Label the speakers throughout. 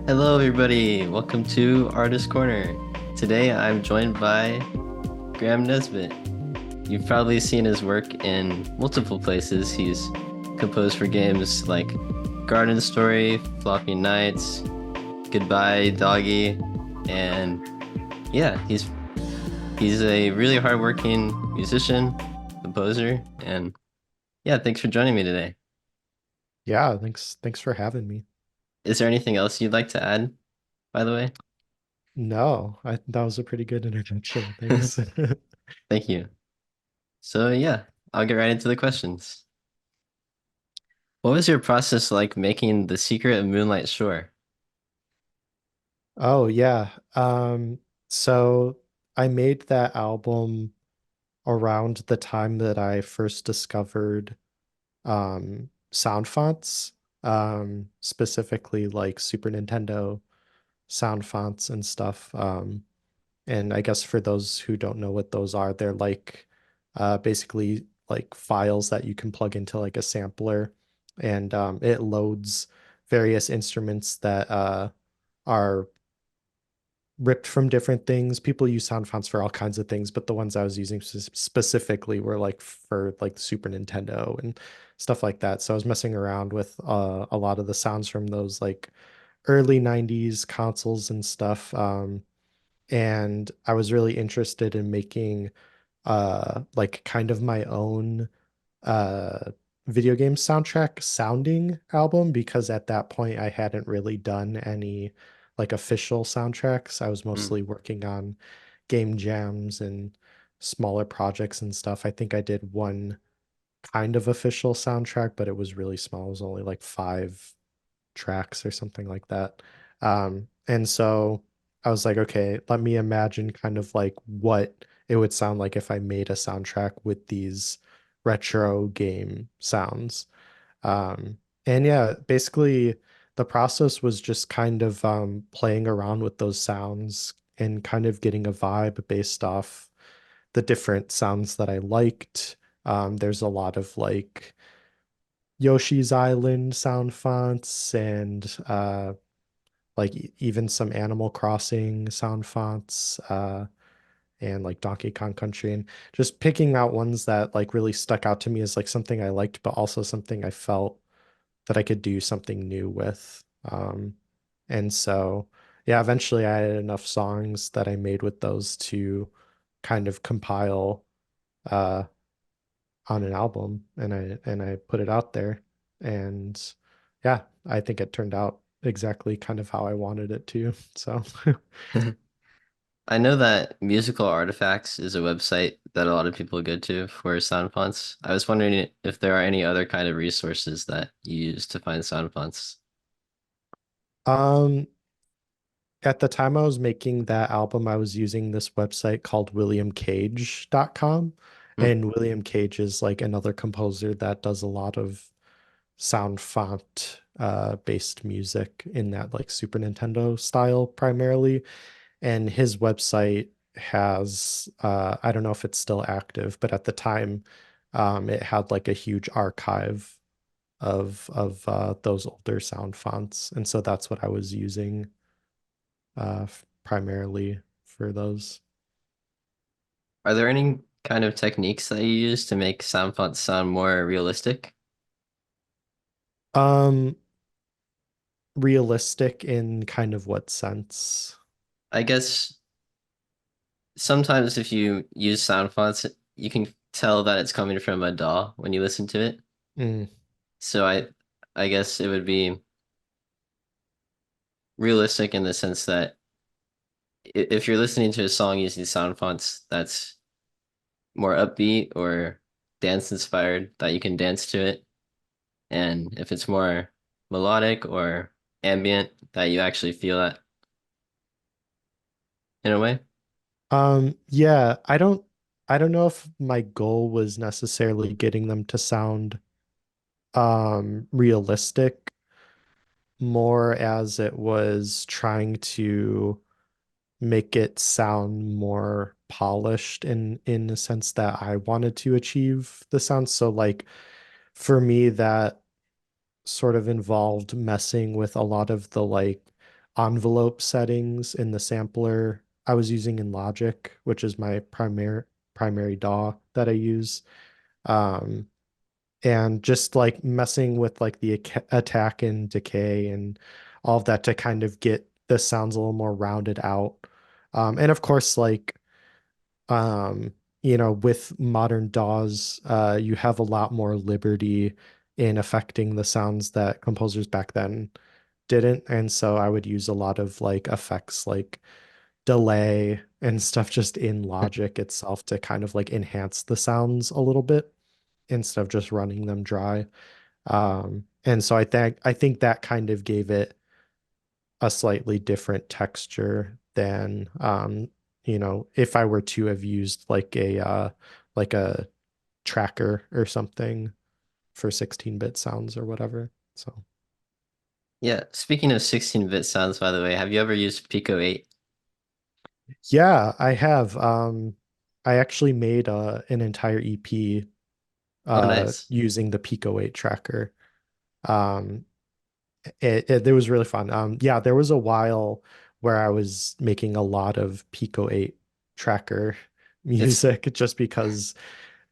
Speaker 1: Hello, everybody. Welcome to Artist Corner. Today, I'm joined by Grahm Nesbitt. You've probably seen his work in multiple places. He's composed for games like Garden Story, Floppy Knights, Goodbye Doggy, and yeah, he's a really hardworking musician, composer, and yeah, thanks for joining me today.
Speaker 2: Yeah, thanks for having me.
Speaker 1: Is there anything else you'd like to add, by the way?
Speaker 2: No, that was a pretty good introduction. Thanks.
Speaker 1: Thank you. So yeah, I'll get right into the questions. What was your process like making The Secret of Moonlight Shore?
Speaker 2: Oh yeah. So I made that album around the time that I first discovered sound fonts, specifically like Super Nintendo sound fonts and stuff. And I guess for those who don't know what those are, they're like basically like files that you can plug into like a sampler, and it loads various instruments that are ripped from different things. People use sound fonts for all kinds of things, but the ones I was using specifically were like for like the Super Nintendo and stuff like that. So I was messing around with a lot of the sounds from those like early 90s consoles and stuff. And I was really interested in making like kind of my own uh video game soundtrack sounding album, because at that point I hadn't really done any like official soundtracks. I was
Speaker 1: Mm.
Speaker 2: mostly working on game jams and smaller projects and stuff. I think I did one kind of official soundtrack, but it was really small. It was only like 5 tracks or something like that. And so I was like, okay, let me imagine kind of like what it would sound like if I made a soundtrack with these retro game sounds. And yeah, basically the process was just kind of playing around with those sounds and kind of getting a vibe based off the different sounds that I liked. There's a lot of like Yoshi's Island sound fonts and like even some Animal Crossing sound fonts, and like Donkey Kong Country, and just picking out ones that like really stuck out to me as like something I liked, but also something I felt that I could do something new with. And so yeah, eventually I had enough songs that I made with those to kind of compile uh on an album, and I put it out there. And yeah, I think it turned out exactly kind of how I wanted it to. So
Speaker 1: I know that Musical Artifacts is a website that a lot of people go to for sound fonts. I was wondering if there are any other kind of resources that you use to find sound fonts.
Speaker 2: um at the time I was making that album, I was using this website called williamcage.com.
Speaker 1: Mm.
Speaker 2: And William Cage is like another composer that does a lot of sound font based music in that like Super Nintendo style primarily. And his website has I don't know if it's still active, but at the time it had like a huge archive of those older sound fonts, and so that's what I was using primarily for those.
Speaker 1: Are there any kind of techniques that you use to make sound fonts sound more realistic?
Speaker 2: um Realistic in kind of what sense?
Speaker 1: I guess sometimes if you use sound fonts, you can tell that it's coming from a DAW when you listen to it.
Speaker 2: Mm,
Speaker 1: So I guess it would be realistic in the sense that if you're listening to a song using sound fonts that's more upbeat or dance inspired, that you can dance to it. And if it's more melodic or ambient, that you actually feel that in a way.
Speaker 2: yeah, I don't know if my goal was necessarily getting them to sound realistic, more as it was trying to make it sound more polished in the sense that I wanted to achieve the sound. So like for me, that sort of involved messing with a lot of the like envelope settings in the sampler I was using in Logic, which is my primary DAW that I use. Um, and just like messing with like the attack and decay and all of that to kind of get the sounds a little more rounded out. And of course, like um, with modern DAWs, you have a lot more liberty in affecting the sounds that composers back then didn't. And so I would use a lot of like effects like delay and stuff just in Logic itself to kind of like enhance the sounds a little bit instead of just running them dry. And so I think that kind of gave it a slightly different texture than if I were to have used like a tracker or something for 16-bit sounds or whatever. So
Speaker 1: Yeah, speaking of 16-bit sounds, by the way, have you ever used Pico 8?
Speaker 2: yeah, I have. I actually made an entire EP
Speaker 1: Oh, nice.
Speaker 2: using the Pico 8 tracker. Um, it was really fun. Yeah, there was a while where I was making a lot of Pico 8 tracker
Speaker 1: It's
Speaker 2: music just because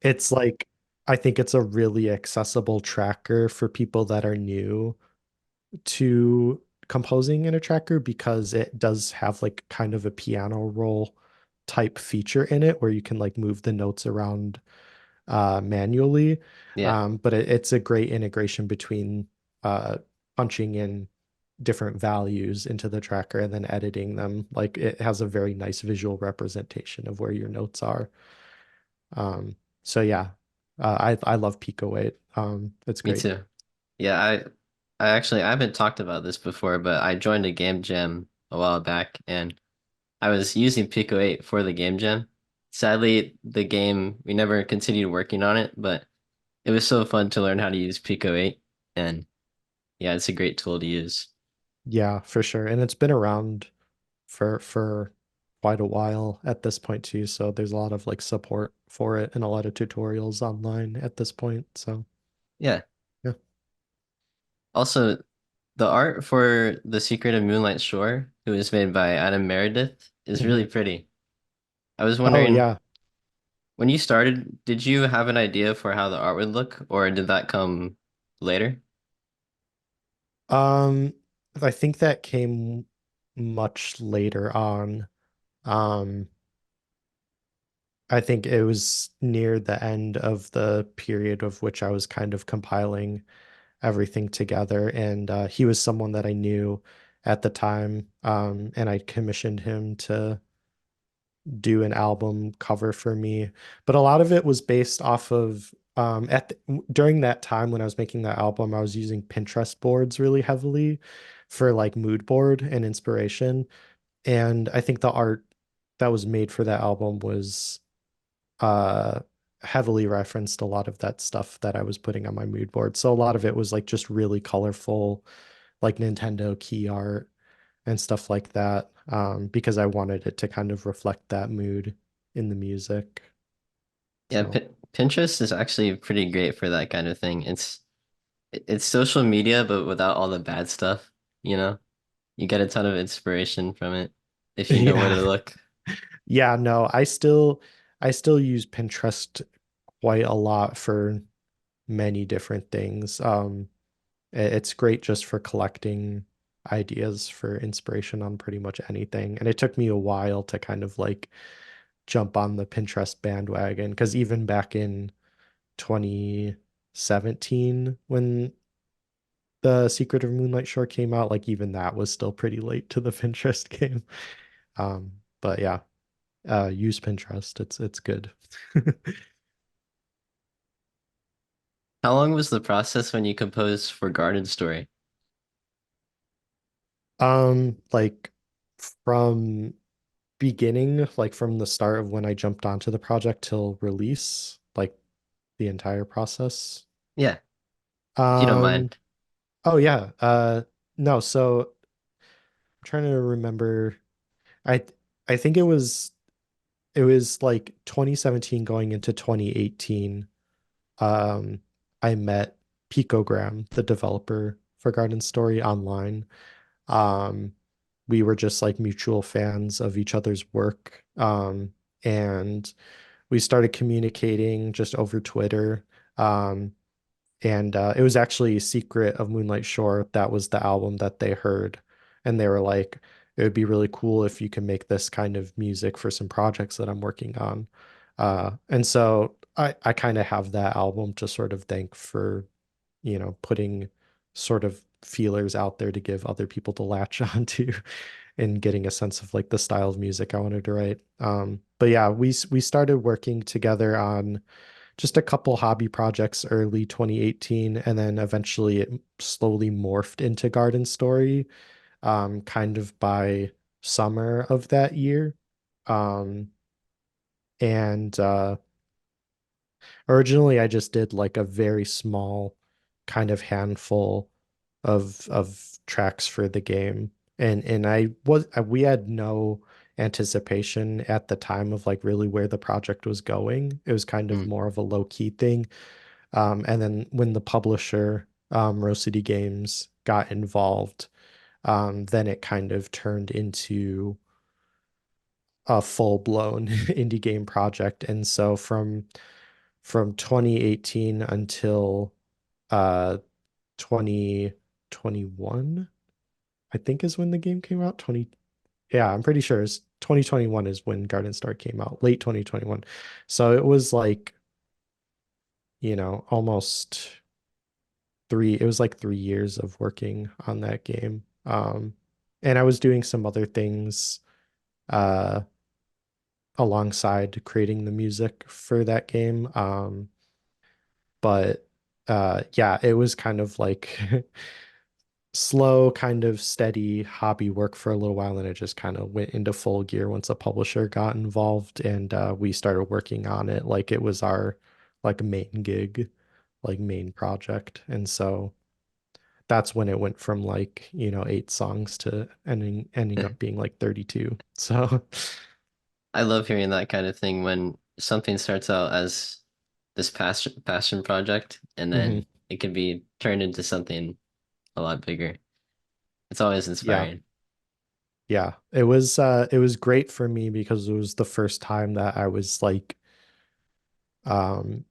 Speaker 2: it's like I think it's a really accessible tracker for people that are new to composing in a tracker because it does have like kind of a piano roll type feature in it where you can like move the notes around manually.
Speaker 1: yeah,
Speaker 2: But it's a great integration between uh, punching in different values into the tracker and then editing them. Like it has a very nice visual representation of where your notes are. So yeah, I love Pico 8. It's
Speaker 1: me
Speaker 2: great.
Speaker 1: too. Yeah, I haven't talked about this before, but I joined a game jam a while back and I was using Pico 8 for the game jam. Sadly, the game we never continued working on it, but it was so fun to learn how to use Pico 8 and yeah, it's a great tool to use.
Speaker 2: Yeah, for sure. And it's been around for quite a while at this point too. So there's a lot of like support for it and a lot of tutorials online at this point. So
Speaker 1: Yeah.
Speaker 2: yeah.
Speaker 1: Also, the art for The Secret of Moonlight Shore, who was made by Adam Meredith, is
Speaker 2: Mhm.
Speaker 1: really pretty. I was
Speaker 2: Oh
Speaker 1: wondering,
Speaker 2: yeah.
Speaker 1: when you started, did you have an idea for how the art would look, or did that come later?
Speaker 2: Um, I think that came much later on. Um, I think it was near the end of the period of which I was kind of compiling everything together. And he was someone that I knew at the time. And I commissioned him to do an album cover for me. But a lot of it was based off of during that time when I was making that album, I was using Pinterest boards really heavily for like mood board and inspiration. And I think the art that was made for that album was uh heavily referenced a lot of that stuff that I was putting on my mood board. So a lot of it was like just really colorful, like Nintendo key art and stuff like that, because I wanted it to kind of reflect that mood in the music.
Speaker 1: Yeah,
Speaker 2: So
Speaker 1: Pinterest is actually pretty great for that kind of thing. It's social media, but without all the bad stuff, you know? You get a ton of inspiration from it if you know where
Speaker 2: yeah,
Speaker 1: to look.
Speaker 2: yeah, no, I still use Pinterest quite a lot for many different things. It's great just for collecting ideas for inspiration on pretty much anything. And it took me a while to kind of like jump on the Pinterest bandwagon because even back in 2017 when the Secret of Moonlight Shore came out, like even that was still pretty late to the Pinterest game. But yeah, use Pinterest. It's good.
Speaker 1: How long was the process when you composed for Garden Story?
Speaker 2: Like from beginning, like from the start of when I jumped onto the project till release, like the entire process.
Speaker 1: Yeah, if you don't
Speaker 2: Um,
Speaker 1: mind.
Speaker 2: oh yeah. No, so I'm trying to remember. I I think it was like 2017 going into 2018. Um, I met Picogram, the developer for Garden Story online. Um, we were just like mutual fans of each other's work. And we started communicating just over Twitter. Um, and it was actually Secret of Moonlight Shore. That was the album that they heard. And they were like, it would be really cool if you can make this kind of music for some projects that I'm working on. And so I kind of have that album to sort of thank for, putting sort of feelers out there to give other people to latch onto and getting a sense of like the style of music I wanted to write. But yeah, we started working together on just a couple hobby projects early 2018, and then eventually it slowly morphed into Garden Story, kind of by summer of that year. Um, and Originally I just did like a very small kind of handful of tracks for the game. And we had no anticipation at the time of like really where the project was going. It was kind of
Speaker 1: Mm.
Speaker 2: more of a low key thing. And then when the publisher, Rose City Games, got involved, then it kind of turned into a full-blown indie game project. And so from 2018 until uh 2021, I think is when the game came out. Yeah, I'm pretty sure it's 2021 is when Garden Star came out, late 2021. So it was like, almost it was like 3 years of working on that game. And I was doing some other things uh alongside creating the music for that game. But Yeah, it was kind of like slow, kind of steady hobby work for a little while, and it just kind of went into full gear once a publisher got involved, and we started working on it like it was our like main gig, like main project. And so that's when it went from like, 8 songs to ending up being like 32. So
Speaker 1: I love hearing that kind of thing when something starts out as this passion project and
Speaker 2: mhm.
Speaker 1: then it can be turned into something a lot bigger. It's always
Speaker 2: Yeah.
Speaker 1: inspiring.
Speaker 2: Yeah. It was great for me because it was the first time that I was like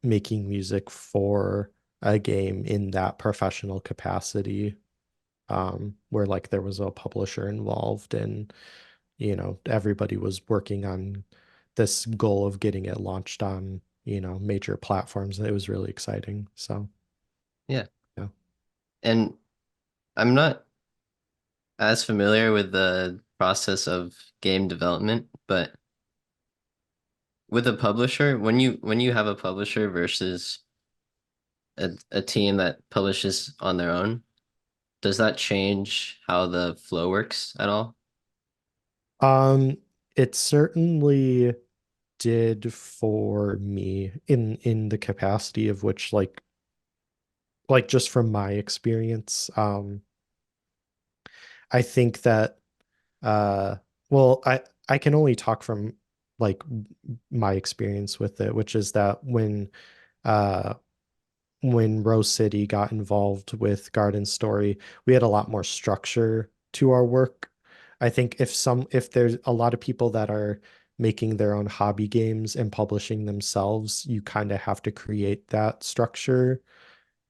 Speaker 2: making music for a game in that professional capacity, where like there was a publisher involved, and everybody was working on this goal of getting it launched on, major platforms. It was really exciting. So
Speaker 1: Yeah.
Speaker 2: yeah.
Speaker 1: And I'm not as familiar with the process of game development, but with a publisher, when you have a publisher versus a team that publishes on their own, does that change how the flow works at all?
Speaker 2: Um, it certainly did for me in the capacity of which like just from my experience. I think that uh well, I can only talk from like my experience with it, which is that uh when Rose City got involved with Garden Story, we had a lot more structure to our work. I think if there's a lot of people that are making their own hobby games and publishing themselves, you kind of have to create that structure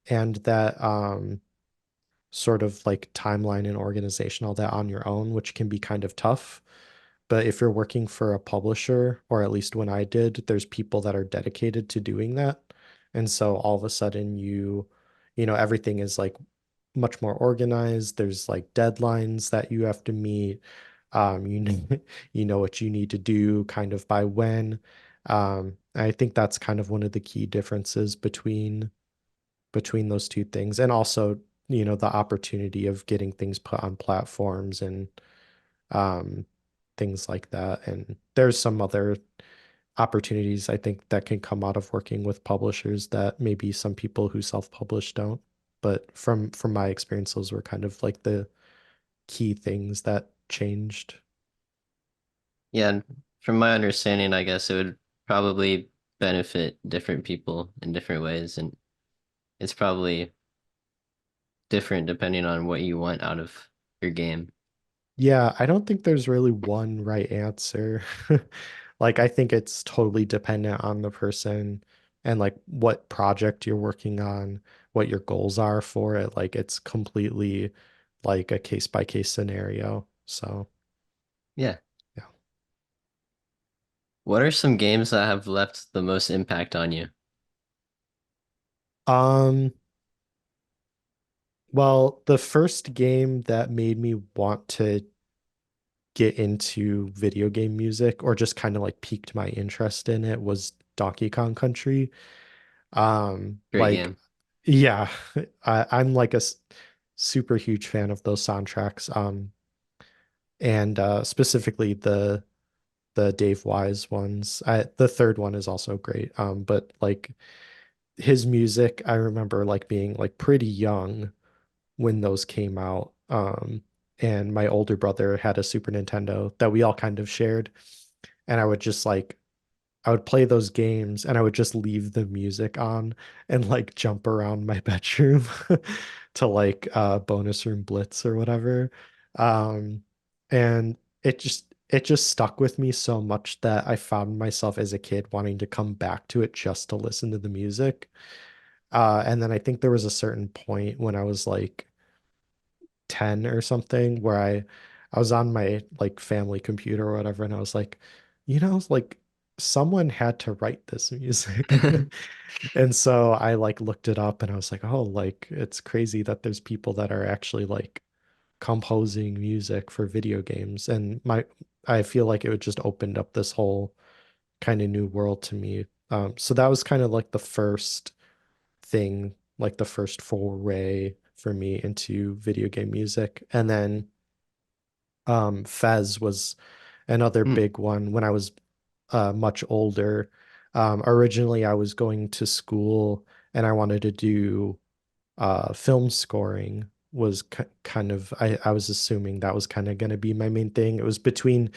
Speaker 2: and that sort of like timeline and organization, all that on your own, which can be kind of tough. But if you're working for a publisher, or at least when I did, there's people that are dedicated to doing that. And so all of a sudden everything is like much more organized. There's like deadlines that you have to meet. You know, you know what you need to do kind of by when. I think that's kind of one of the key differences between those two things. And also, the opportunity of getting things put on platforms and um, things like that. And there's some other opportunities I think that can come out of working with publishers that maybe some people who self-publish don't. But from my experience, those were kind of like the key things that changed.
Speaker 1: Yeah, and from my understanding, I guess it would probably benefit different people in different ways, and it's probably different depending on what you want out of your game.
Speaker 2: Yeah, I don't think there's really one right answer. Like, I think it's totally dependent on the person and like what project you're working on, what your goals are for it. Like, it's completely like a case by case scenario. So,
Speaker 1: Yeah.
Speaker 2: yeah.
Speaker 1: What are some games that have left the most impact on you?
Speaker 2: Um, well, the first game that made me want to get into video game music or just kind of like piqued my interest in it was Donkey Kong Country.
Speaker 1: Great
Speaker 2: Like,
Speaker 1: game.
Speaker 2: yeah, I'm like super huge fan of those soundtracks. And specifically the Dave Wise ones. The third one is also great. But like his music, I remember like being like pretty young when those came out. And my older brother had a Super Nintendo that we all kind of shared, and I would play those games and I would just leave the music on and like jump around my bedroom to like bonus room blitz or whatever. Um and it just stuck with me so much that I found myself as a kid wanting to come back to it just to listen to the music. And then I think there was a certain point when I was like 10 or something where I was on my like family computer or whatever, and I was like, like someone had to write this music. And so I like looked it up and I was like, oh, like it's crazy that there's people that are actually like composing music for video games. And I feel like it would just opened up this whole kind of new world to me. So that was kind of like the first thing, like the first foray for me into video game music. And then Fez was another
Speaker 1: Hmm.
Speaker 2: big one when I was much older. Originally, I was going to school and I wanted to do film scoring was kind of I was assuming that was kind of going to be my main thing. It was between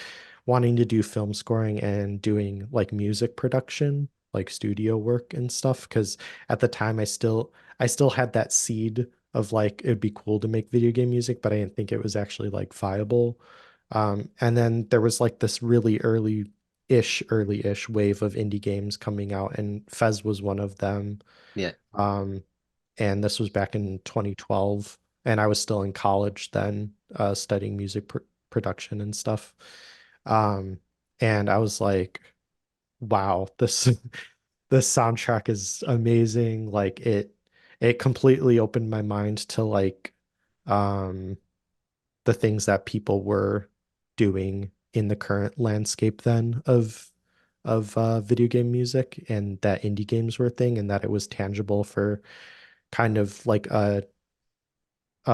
Speaker 2: wanting to do film scoring and doing like music production, like studio work and stuff. Because at the time, I still had that seed of like it'd be cool to make video game music, but I didn't think it was actually like viable. And then there was like this really early-ish wave of indie games coming out, and Fez was one of them.
Speaker 1: Yeah.
Speaker 2: Um, and this was back in 2012, and I was still in college then, studying music production and stuff. Um, and I was like, wow, this this soundtrack is amazing. Like it completely opened my mind to like um the things that people were doing in the current landscape then of video game music, and that indie games were a thing and that it was tangible for kind of like a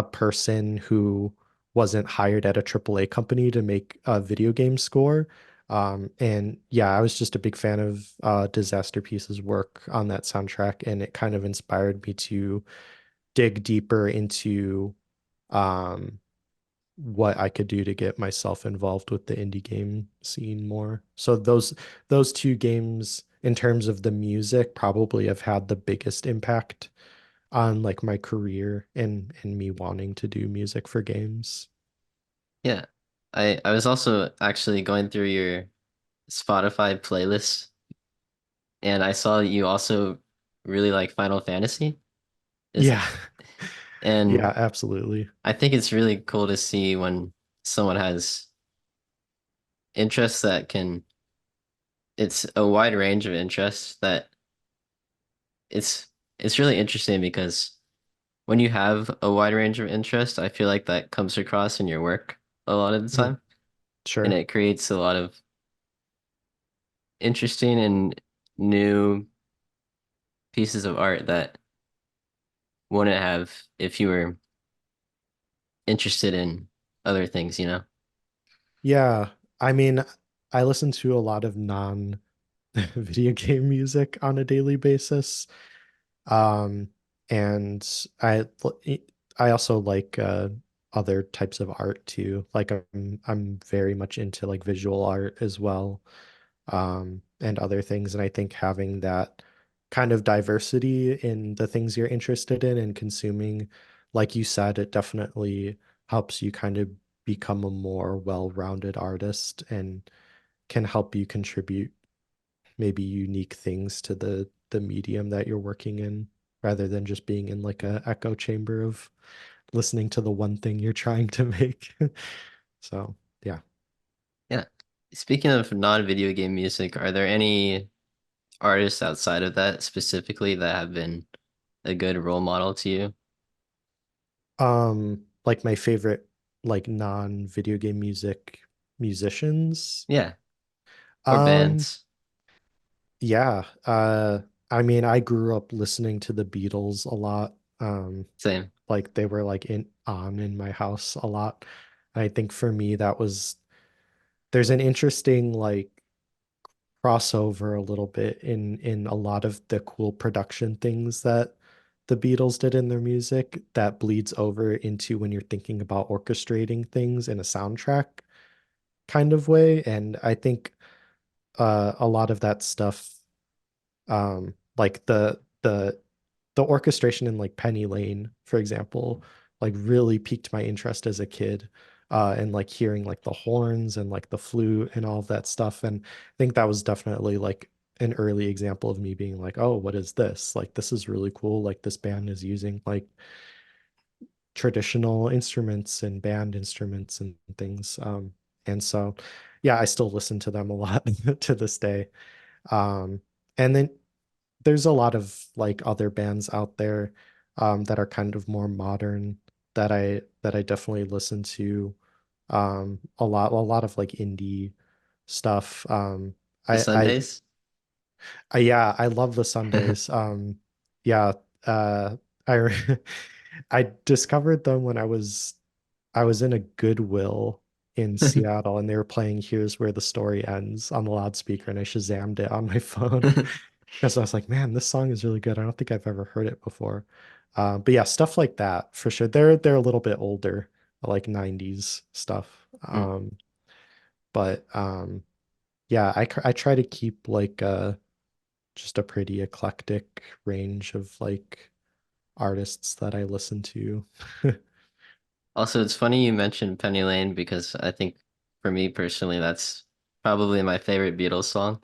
Speaker 2: person who wasn't hired at a AAA company to make a video game score. And yeah, I was just a big fan of Disaster Piece's work on that soundtrack, and it kind of inspired me to dig deeper into um, what I could do to get myself involved with the indie game scene more. So those two games in terms of the music probably have had the biggest impact on like my career and me wanting to do music for games.
Speaker 1: Yeah. I was also actually going through your Spotify playlist and I saw that you also really like Final Fantasy. Is
Speaker 2: Yeah.
Speaker 1: and
Speaker 2: Yeah, absolutely.
Speaker 1: I think it's really cool to see when someone has interests that can it's a wide range of interests that it's it's really interesting because when you have a wide range of interests, I feel like that comes across in your work a lot of the
Speaker 2: Mhm.
Speaker 1: time, and
Speaker 2: Sure.
Speaker 1: it creates a lot of interesting and new pieces of art that wouldn't have if you were interested in other things, you know?
Speaker 2: Yeah. I mean, I listen to a lot of non video game music on a daily basis. Um, and I I also like other types of art too. Like I'm very much into like visual art as well, and other things. And I think having that kind of diversity in the things you're interested in and consuming, like you said, it definitely helps you kind of become a more well-rounded artist and can help you contribute maybe unique things to the medium that you're working in rather than just being in like a echo chamber of listening to the one thing you're trying to make. So, yeah.
Speaker 1: Yeah. Speaking of non-video game music, are there any artists outside of that specifically that have been a good role model to you?
Speaker 2: Like my favorite like non-video game musicians.
Speaker 1: Yeah, or
Speaker 2: Um,
Speaker 1: bands.
Speaker 2: yeah. I mean, I grew up listening to the Beatles a lot.
Speaker 1: Same.
Speaker 2: Like they were like in my house a lot. And I think for me that was there's an interesting like crossover a little bit in a lot of the cool production things that the Beatles did in their music that bleeds over into when you're thinking about orchestrating things in a soundtrack kind of way. And I think a lot of that stuff, like the orchestration in like Penny Lane, for example, like really piqued my interest as a kid. And like hearing like the horns and like the flute and all of that stuff. And I think that was definitely like an early example of me being like, oh, what is this? Like, this is really cool. Like, this band is using like traditional instruments and band instruments and things. And so, yeah, I still listen to them a lot to this day. Um, and then there's a lot of like other bands out there that are kind of more modern that I definitely listen to a lot of like indie stuff.
Speaker 1: The
Speaker 2: I I,
Speaker 1: Sundays?
Speaker 2: yeah, I love the Sundays. Yeah, uh I I discovered them when I was in a Goodwill in Seattle and they were playing Here's Where the Story Ends on the loudspeaker and I Shazammed it on my phone. Because I was like, man, this song is really good. I don't think I've ever heard it before. But yeah, stuff like that for sure. They're a little bit older, like 90s stuff.
Speaker 1: Hmm.
Speaker 2: But yeah, I try to keep like just a pretty eclectic range of like artists that I listen to.
Speaker 1: Also, it's funny you mentioned Penny Lane because I think for me personally, that's probably my favorite Beatles song.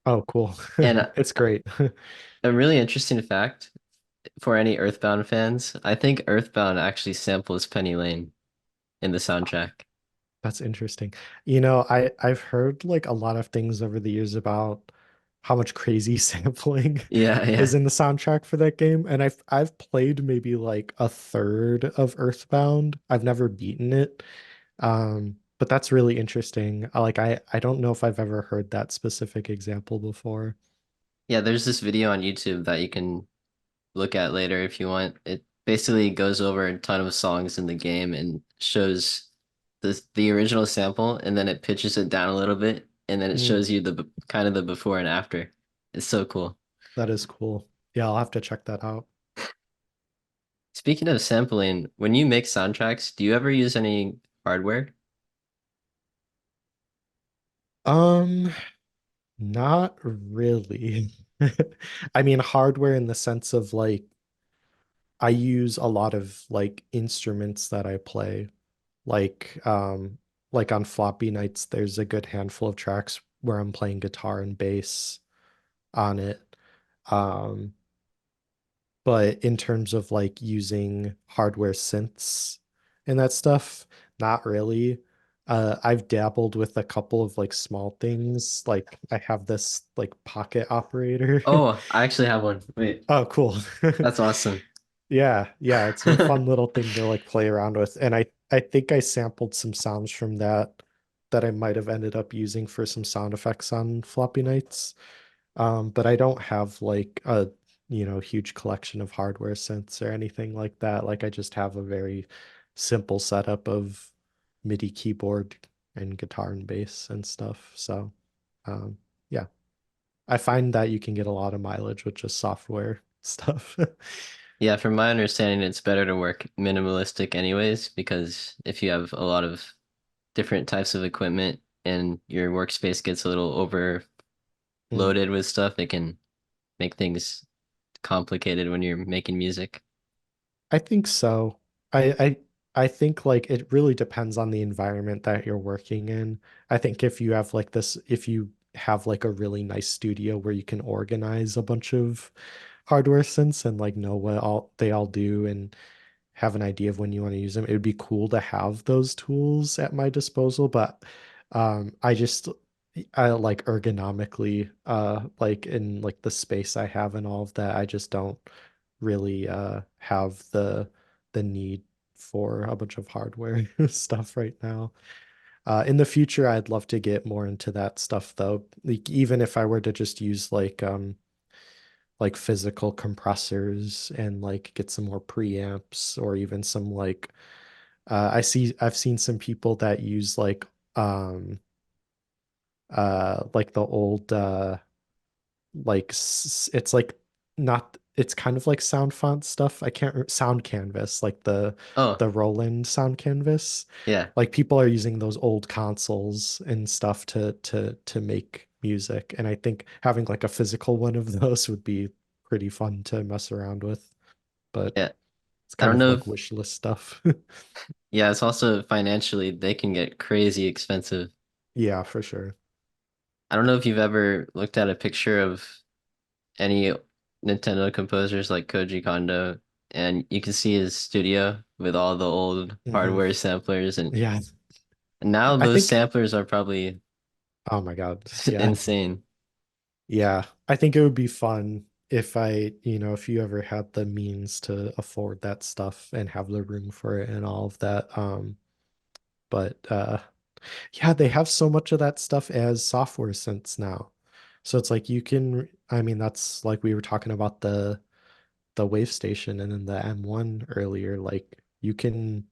Speaker 2: Oh, cool.
Speaker 1: And
Speaker 2: It's great.
Speaker 1: a really interesting fact for any Earthbound fans, I think Earthbound actually samples Penny Lane in the soundtrack.
Speaker 2: That's interesting. I've heard like a lot of things over the years about how much crazy sampling
Speaker 1: Yeah,
Speaker 2: is
Speaker 1: yeah.
Speaker 2: in the soundtrack for that game, and I've played maybe like a third of Earthbound. I've never beaten it. But that's really interesting. I don't know if I've ever heard that specific example before.
Speaker 1: Yeah, there's this video on YouTube that you can look at later if you want. It basically goes over a ton of songs in the game and shows the original sample and then it pitches it down a little bit and then it
Speaker 2: Mm,
Speaker 1: shows you the kind of the before and after. It's so cool.
Speaker 2: that is cool. Yeah, I'll have to check that out.
Speaker 1: Speaking of sampling, when you make soundtracks, do you ever use any hardware?
Speaker 2: Um, Not really. I mean, hardware in the sense of like I use a lot of like instruments that I play. Like on Floppy Nights, there's a good handful of tracks where I'm playing guitar and bass on it. Um, but in terms of like using hardware synths and that stuff, not really. I've dabbled with a couple of like small things. Like I have this like pocket operator.
Speaker 1: Oh, I actually have one. Wait,
Speaker 2: Oh, cool.
Speaker 1: that's awesome.
Speaker 2: Yeah, yeah, it's a fun little thing to like play around with. And I think I sampled some sounds from that I might have ended up using for some sound effects on Floppy Nights. But I don't have like a, huge collection of hardware synths or anything like that. Like I just have a very simple setup of MIDI keyboard and guitar and bass and stuff. So, um, yeah, I find that you can get a lot of mileage with just software stuff.
Speaker 1: Yeah, from my understanding, it's better to work minimalistic anyways, because if you have a lot of different types of equipment and your workspace gets a little
Speaker 2: Mm,
Speaker 1: overloaded with stuff, it can make things complicated when you're making music.
Speaker 2: I think so. I I think like it really depends on the environment that you're working in. I think if you have like this, if you have like a really nice studio where you can organize a bunch of hardware synths and like know what all they all do and have an idea of when you want to use them, it would be cool to have those tools at my disposal. But I just I like ergonomically, like in like the space I have and all of that, I just don't really have the need for a bunch of hardware stuff right now. In the future, I'd love to get more into that stuff though. Like even if I were to just use like physical compressors and like get some more preamps or even some like I've seen some people that use like the old it's like not it's kind of like sound font stuff. I can't sound canvas, like
Speaker 1: Oh,
Speaker 2: the Roland sound canvas.
Speaker 1: yeah.
Speaker 2: Like people are using those old consoles and stuff to make music. And I think having like a physical one of those would be pretty fun to mess around with. But
Speaker 1: Yeah.
Speaker 2: it's
Speaker 1: I
Speaker 2: kind
Speaker 1: don't
Speaker 2: of
Speaker 1: know
Speaker 2: like
Speaker 1: if
Speaker 2: wish list stuff.
Speaker 1: yeah, it's also financially they can get crazy expensive.
Speaker 2: Yeah, for sure.
Speaker 1: I don't know if you've ever looked at a picture of any Nintendo composers like Koji Kondo, and you can see his studio with all the old
Speaker 2: Hmm.
Speaker 1: hardware samplers,
Speaker 2: Yeah.
Speaker 1: and now
Speaker 2: I
Speaker 1: those
Speaker 2: think,
Speaker 1: samplers are probably
Speaker 2: oh my God. Yeah.
Speaker 1: insane.
Speaker 2: Yeah. I think it would be fun if if you ever had the means to afford that stuff and have the room for it and all of that. But yeah, they have so much of that stuff as software synths now. So it's like you can, I mean, that's like we were talking about the Wave Station and then the M1 earlier. Like you can,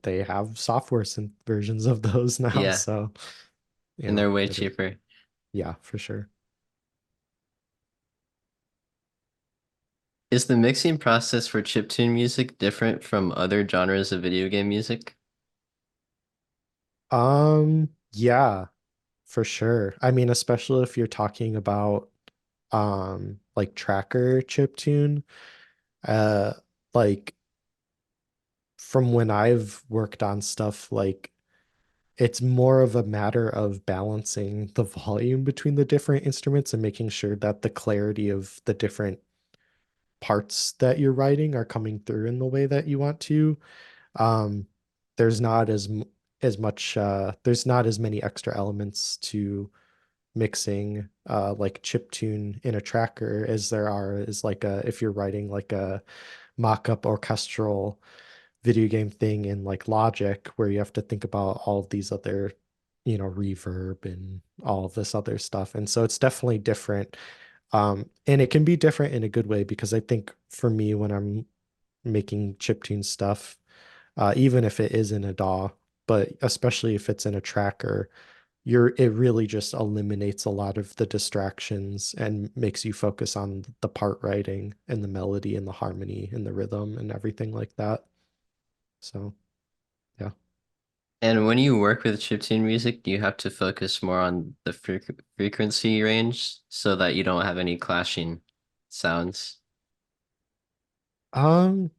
Speaker 2: they have software synth versions of those now.
Speaker 1: Yeah,
Speaker 2: So,
Speaker 1: and they're way
Speaker 2: it is,
Speaker 1: cheaper.
Speaker 2: yeah, for sure.
Speaker 1: Is the mixing process for chiptune music different from other genres of video game music?
Speaker 2: Yeah, for sure. I mean, especially if you're talking about like tracker chiptune, uh like from when I've worked on stuff, like it's more of a matter of balancing the volume between the different instruments and making sure that the clarity of the different parts that you're writing are coming through in the way that you want to. Um, there's not as much there's not as many extra elements to mixing like chiptune in a tracker as there are is like a if you're writing like a mock-up orchestral video game thing in like Logic where you have to think about all of these other reverb and all of this other stuff. And so it's definitely different. And it can be different in a good way because I think for me when I'm making chiptune stuff, even if it is in a DAW, but especially if it's in a tracker, it really just eliminates a lot of the distractions and makes you focus on the part writing and the melody and the harmony and the rhythm and everything like that. So, yeah.
Speaker 1: And when you work with chiptune music, do you have to focus more on the frequency range so that you don't have any clashing sounds?
Speaker 2: Um,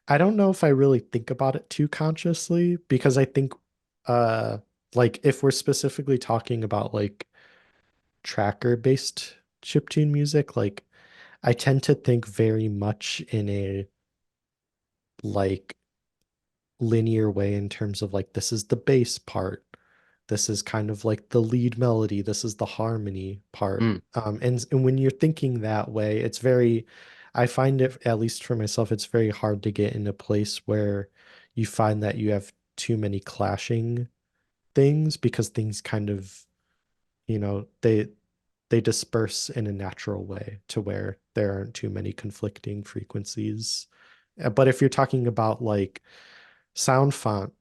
Speaker 2: I don't know if I really think about it too consciously because I think uh like if we're specifically talking about like tracker based chiptune music, like I tend to think very much in a like linear way in terms of like this is the bass part. This is kind of like the lead melody. This is the harmony part.
Speaker 1: Mm.
Speaker 2: And when you're thinking that way, it's very, I find it, at least for myself, it's very hard to get in a place where you find that you have too many clashing things because things kind of, they disperse in a natural way to where there aren't too many conflicting frequencies. But if you're talking about like sound font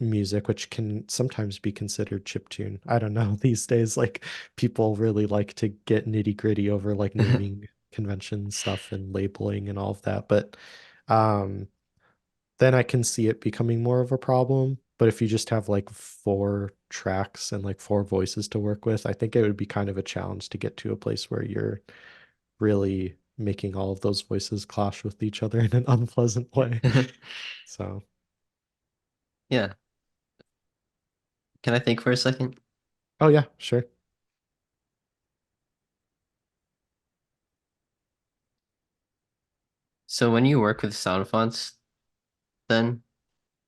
Speaker 2: music, which can sometimes be considered chiptune. I don't know. These days, like people really like to get nitty gritty over like naming convention stuff and labeling and all of that. But um, then I can see it becoming more of a problem. But if you just have like four tracks and like four voices to work with, I think it would be kind of a challenge to get to a place where you're really making all of those voices clash with each other in an unpleasant way. So,
Speaker 1: Yeah. Can I think for a second?
Speaker 2: oh yeah, sure.
Speaker 1: So when you work with sound fonts, then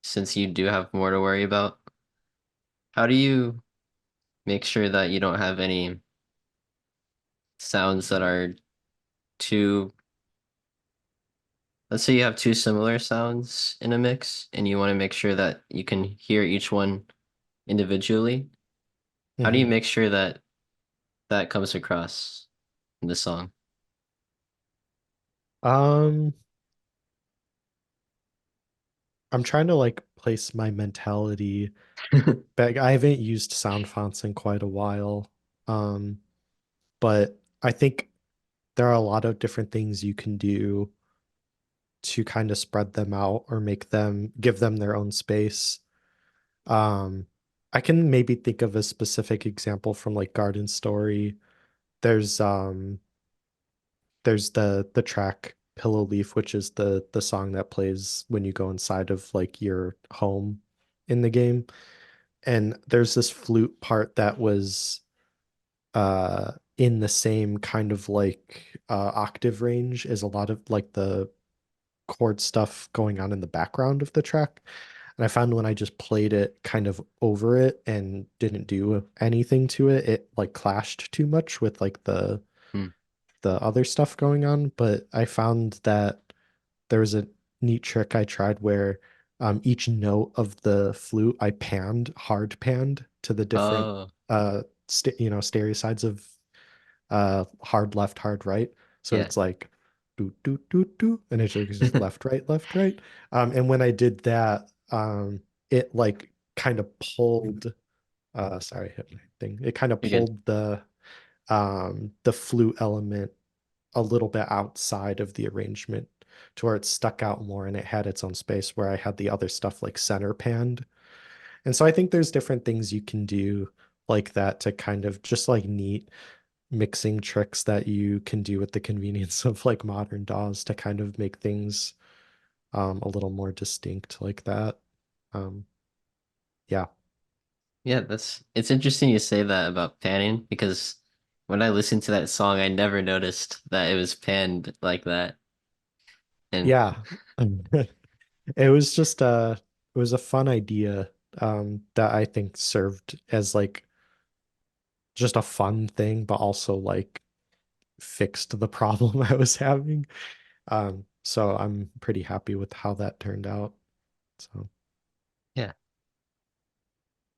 Speaker 1: since you do have more to worry about, how do you make sure that you don't have any sounds that are too, let's say you have two similar sounds in a mix and you want to make sure that you can hear each one individually. How do you
Speaker 2: Hmm.
Speaker 1: make sure that that comes across in the song?
Speaker 2: Um, I'm trying to like place my mentality back. I haven't used sound fonts in quite a while. Um, but I think there are a lot of different things you can do to kind of spread them out or make them give them their own space. Um, I can maybe think of a specific example from like Garden Story. There's there's the track Pillow Leaf, which is the song that plays when you go inside of like your home in the game. And there's this flute part that was in the same kind of like octave range as a lot of like the chord stuff going on in the background of the track. And I found when I just played it kind of over it and didn't do anything to it, it like clashed too much with like
Speaker 1: Hmm.
Speaker 2: the other stuff going on. But I found that there was a neat trick I tried where each note of the flute I panned, hard panned to the different
Speaker 1: Oh,
Speaker 2: stereo sides of hard left, hard right. So
Speaker 1: yeah.
Speaker 2: it's like do do do do, and it's just left, right, left, right. And when I did that, it like kind of pulled. Sorry, I hit my thing. It kind of
Speaker 1: You're good.
Speaker 2: pulled the flute element a little bit outside of the arrangement to where it stuck out more and it had its own space where I had the other stuff like center panned. And so I think there's different things you can do like that to kind of just like neat mixing tricks that you can do with the convenience of like modern DAWs to kind of make things a little more distinct like that. Um, yeah.
Speaker 1: Yeah, it's interesting you say that about panning because when I listened to that song, I never noticed that it was panned like that. And
Speaker 2: Yeah. It was just it was a fun idea that I think served as like just a fun thing, but also like fixed the problem I was having. So I'm pretty happy with how that turned out. So
Speaker 1: yeah,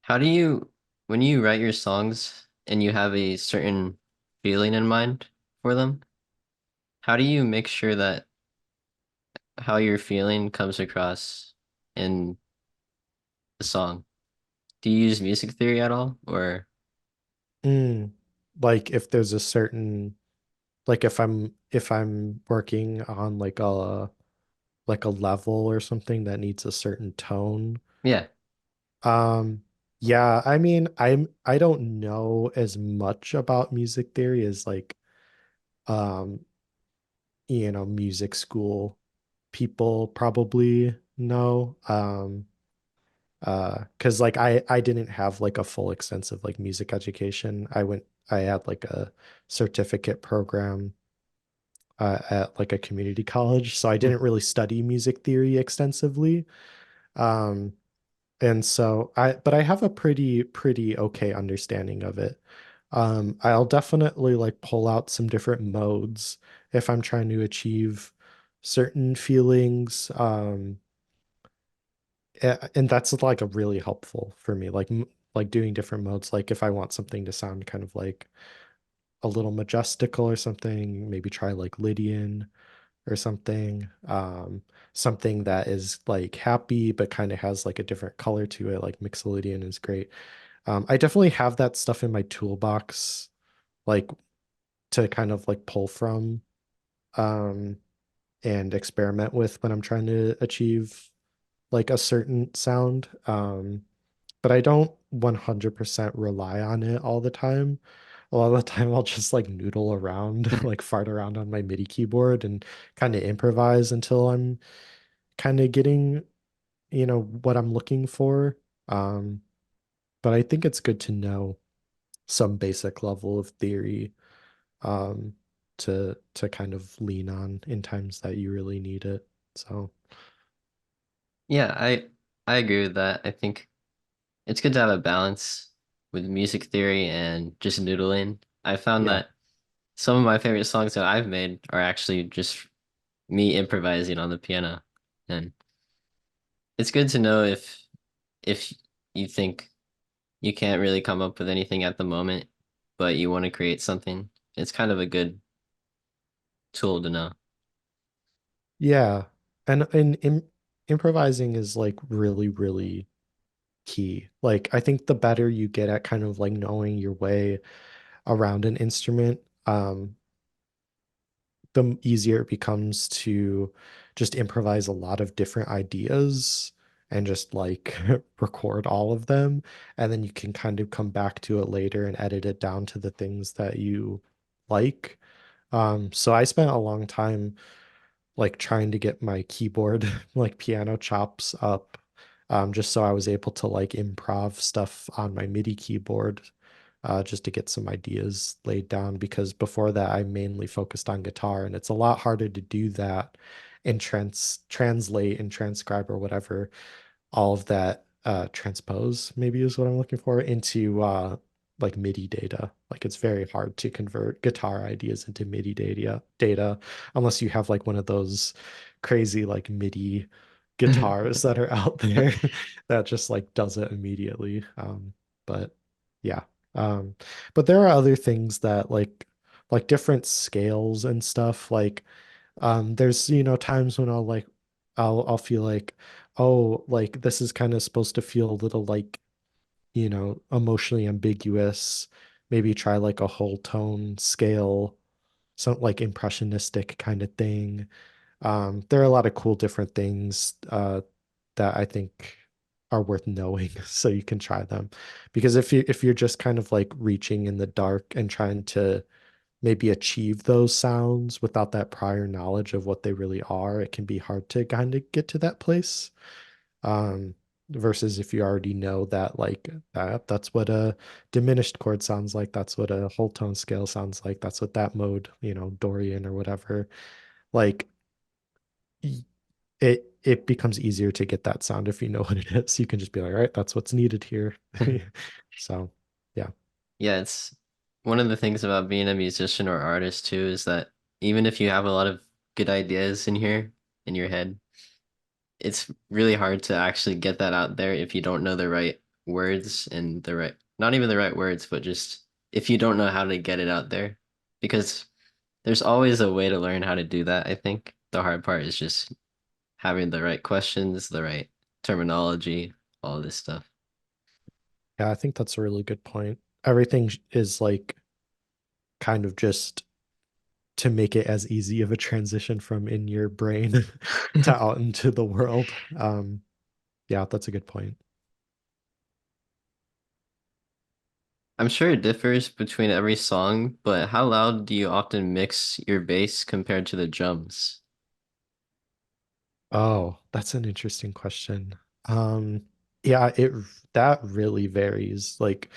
Speaker 1: how do you, when you write your songs and you have a certain feeling in mind for them, how do you make sure that how you're feeling comes across in the song? Do you use music theory at all? Or
Speaker 2: mm, like if there's a certain like if I'm working on like a level or something that needs a certain tone.
Speaker 1: yeah,
Speaker 2: Um, yeah, I mean, I don't know as much about music theory as like um, music school people probably know. Because like I didn't have like a full extensive like music education. I had like a certificate program at like a community college, so I
Speaker 1: hmm,
Speaker 2: didn't really study music theory extensively. Um, and so but I have a pretty okay understanding of it. I'll definitely like pull out some different modes if I'm trying to achieve certain feelings. And that's like a really helpful for me, like doing different modes. Like if I want something to sound kind of like a little majestical or something, maybe try like Lydian or something. Something that is like happy but kind of has like a different color to it, like Mixolydian is great. I definitely have that stuff in my toolbox, like to kind of like pull from um, and experiment with when I'm trying to achieve like a certain sound. But I don't 100% rely on it all the time. a lot of the time I'll just like noodle around, like fart around on my MIDI keyboard and kind of improvise until I'm kind of getting, what I'm looking for. Um, but I think it's good to know some basic level of theory um to kind of lean on in times that you really need it. So,
Speaker 1: Yeah, I agree with that. I think it's good to have a balance with music theory and just noodling. I found
Speaker 2: yeah.
Speaker 1: that some of my favorite songs that I've made are actually just me improvising on the piano. And it's good to know if you think you can't really come up with anything at the moment, but you want to create something. It's kind of a good tool to know.
Speaker 2: Yeah. And improvising is like really, really key. Like I think the better you get at kind of like knowing your way around an instrument, the easier it becomes to just improvise a lot of different ideas and just like record all of them. And then you can kind of come back to it later and edit it down to the things that you like. So I spent a long time like trying to get my keyboard like piano chops up, just so I was able to like improv stuff on my MIDI keyboard, just to get some ideas laid down, because before that I mainly focused on guitar, and it's a lot harder to do that and translate and transcribe or whatever, all of that, transpose maybe is what I'm looking for, into like MIDI data. Like it's very hard to convert guitar ideas into MIDI data unless you have like one of those crazy like MIDI guitars that are out there that just like does it immediately. But yeah. Um, but there are other things that like different scales and stuff. Like there's times when I'll feel like, oh, like this is kind of supposed to feel a little like, emotionally ambiguous. Maybe try like a whole tone scale, some like impressionistic kind of thing. There are a lot of cool different things that I think are worth knowing so you can try them. Because if you're just kind of like reaching in the dark and trying to maybe achieve those sounds without that prior knowledge of what they really are, it can be hard to kind of get to that place. Um, Versus if you already know that like that's what a diminished chord sounds like, that's what a whole tone scale sounds like, that's what that mode, Dorian or whatever. Like it becomes easier to get that sound if you know what it is. You can just be like, all right, that's what's needed here. So, yeah.
Speaker 1: Yeah, it's one of the things about being a musician or artist too is that even if you have a lot of good ideas in here in your head, it's really hard to actually get that out there if you don't know the right words and the right, not even the right words, but just if you don't know how to get it out there. Because there's always a way to learn how to do that, I think. The hard part is just having the right questions, the right terminology, all this stuff.
Speaker 2: Yeah, I think that's a really good point. Everything is like kind of just to make it as easy of a transition from in your brain to out into the world. Yeah, that's a good point.
Speaker 1: I'm sure it differs between every song, but how loud do you often mix your bass compared to the drums?
Speaker 2: Oh, that's an interesting question. Um, yeah, it that really varies, like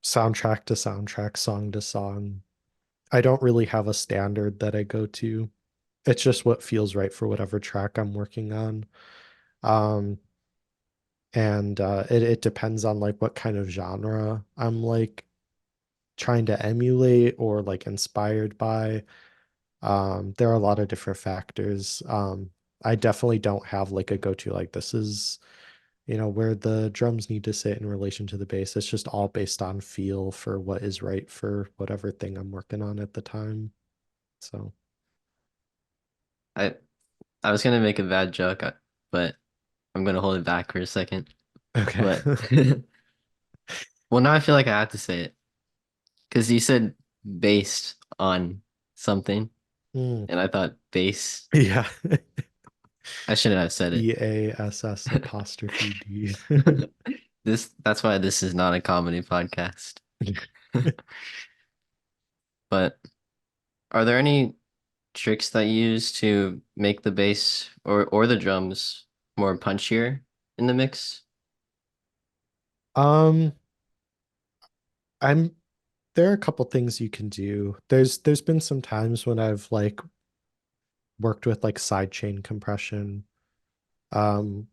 Speaker 2: soundtrack to soundtrack, song to song. I don't really have a standard that I go to. It's just what feels right for whatever track I'm working on. Um, and it depends on like what kind of genre I'm like trying to emulate or like inspired by. There are a lot of different factors. I definitely don't have like a go-to, like this is, where the drums need to sit in relation to the bass. It's just all based on feel for what is right for whatever thing I'm working on at the time. So,
Speaker 1: I I was gonna make a bad joke, but I'm gonna hold it back for a second.
Speaker 2: okay.
Speaker 1: But well, now I feel like I have to say it because you said based on something,
Speaker 2: Mm,
Speaker 1: and I thought bass.
Speaker 2: yeah.
Speaker 1: I shouldn't have said it.
Speaker 2: BASS apostrophe D.
Speaker 1: That's why this is not a comedy podcast. But are there any tricks that you use to make the bass or the drums more punchier in the mix?
Speaker 2: Um, I'm there are a couple things you can do. There's been some times when I've like worked with like sidechain compression, um,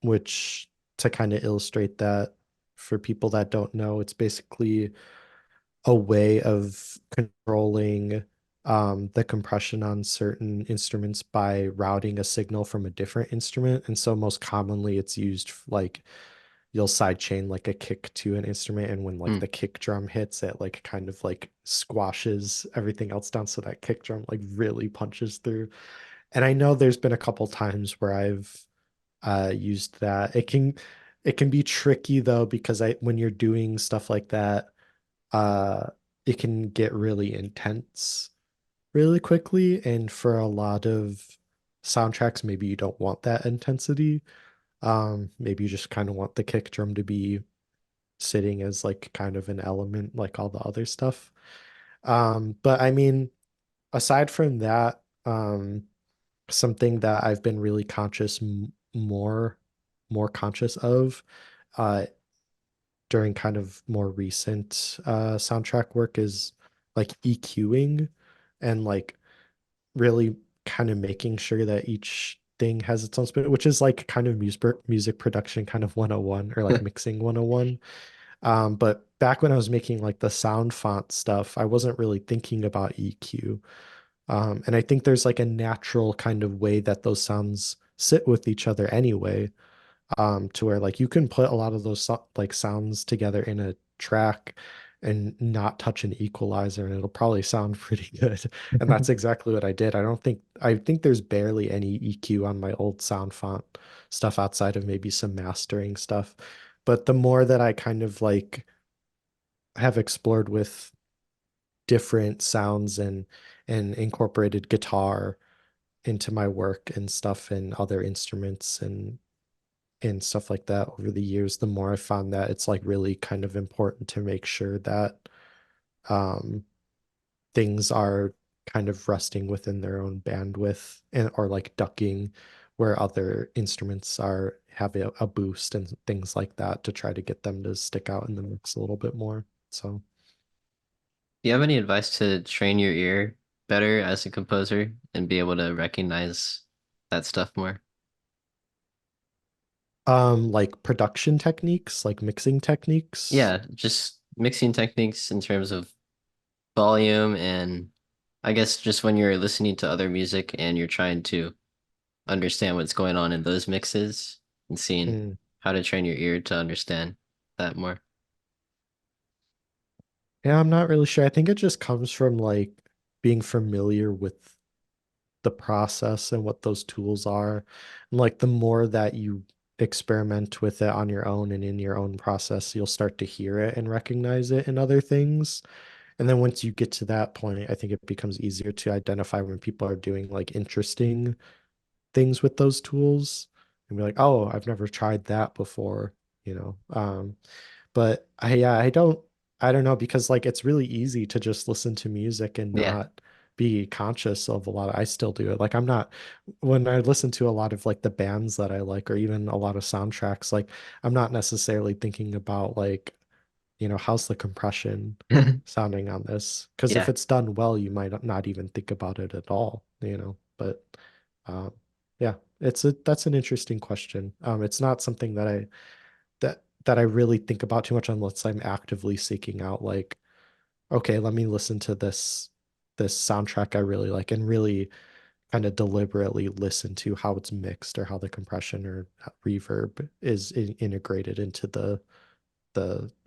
Speaker 2: which to kind of illustrate that for people that don't know, it's basically a way of controlling the compression on certain instruments by routing a signal from a different instrument. And so most commonly it's used like you'll sidechain like a kick to an instrument, and when like
Speaker 1: Hmm.
Speaker 2: the kick drum hits, it like kind of like squashes everything else down so that kick drum like really punches through. And I know there's been a couple times where I've used that. It can be tricky though, because I when you're doing stuff like that, uh it can get really intense really quickly, and for a lot of soundtracks maybe you don't want that intensity. Maybe you just kind of want the kick drum to be sitting as like kind of an element like all the other stuff. But I mean, aside from that, something that I've been really more conscious of uh during kind of more recent soundtrack work is like EQing, and like really kind of making sure that each thing has its own spin, which is like kind of music production kind of 101, or like mixing 101. But back when I was making like the sound font stuff, I wasn't really thinking about EQ. And I think there's like a natural kind of way that those sounds sit with each other anyway, to where like you can put a lot of those like sounds together in a track and not touch an equalizer, and it'll probably sound pretty good. And that's exactly what I did. I think there's barely any EQ on my old sound font stuff outside of maybe some mastering stuff. But the more that I kind of like have explored with different sounds and incorporated guitar into my work and stuff, and other instruments and stuff like that over the years, the more I found that it's like really kind of important to make sure that um, things are kind of resting within their own bandwidth, and or like ducking where other instruments are have a boost and things like that, to try to get them to stick out in the mix a little bit more. So
Speaker 1: Do you have any advice to train your ear better as a composer and be able to recognize that stuff more?
Speaker 2: like production techniques, like mixing techniques.
Speaker 1: Yeah, just mixing techniques in terms of volume and I guess just when you're listening to other music and you're trying to understand what's going on in those mixes and seeing
Speaker 2: Mm.
Speaker 1: how to train your ear to understand that more.
Speaker 2: Yeah, I'm not really sure. I think it just comes from like being familiar with the process and what those tools are. And like the more that you experiment with it on your own and in your own process, you'll start to hear it and recognize it in other things. And then once you get to that point, I think it becomes easier to identify when people are doing like interesting things with those tools and be like, oh, I've never tried that before, you know. But I don't know, because like it's really easy to just listen to music and
Speaker 1: Yeah.
Speaker 2: not be conscious of a lot of, I still do it. Like I'm not when I listen to a lot of like the bands that I like, or even a lot of soundtracks, like I'm not necessarily thinking about like, how's the compression sounding on this? Because if
Speaker 1: Yeah.
Speaker 2: it's done well, you might not even think about it at all, But um yeah, that's an interesting question. It's not something that I really think about too much unless I'm actively seeking out like, okay, let me listen to this soundtrack I really like, and really kind of deliberately listen to how it's mixed, or how the compression or reverb is integrated into the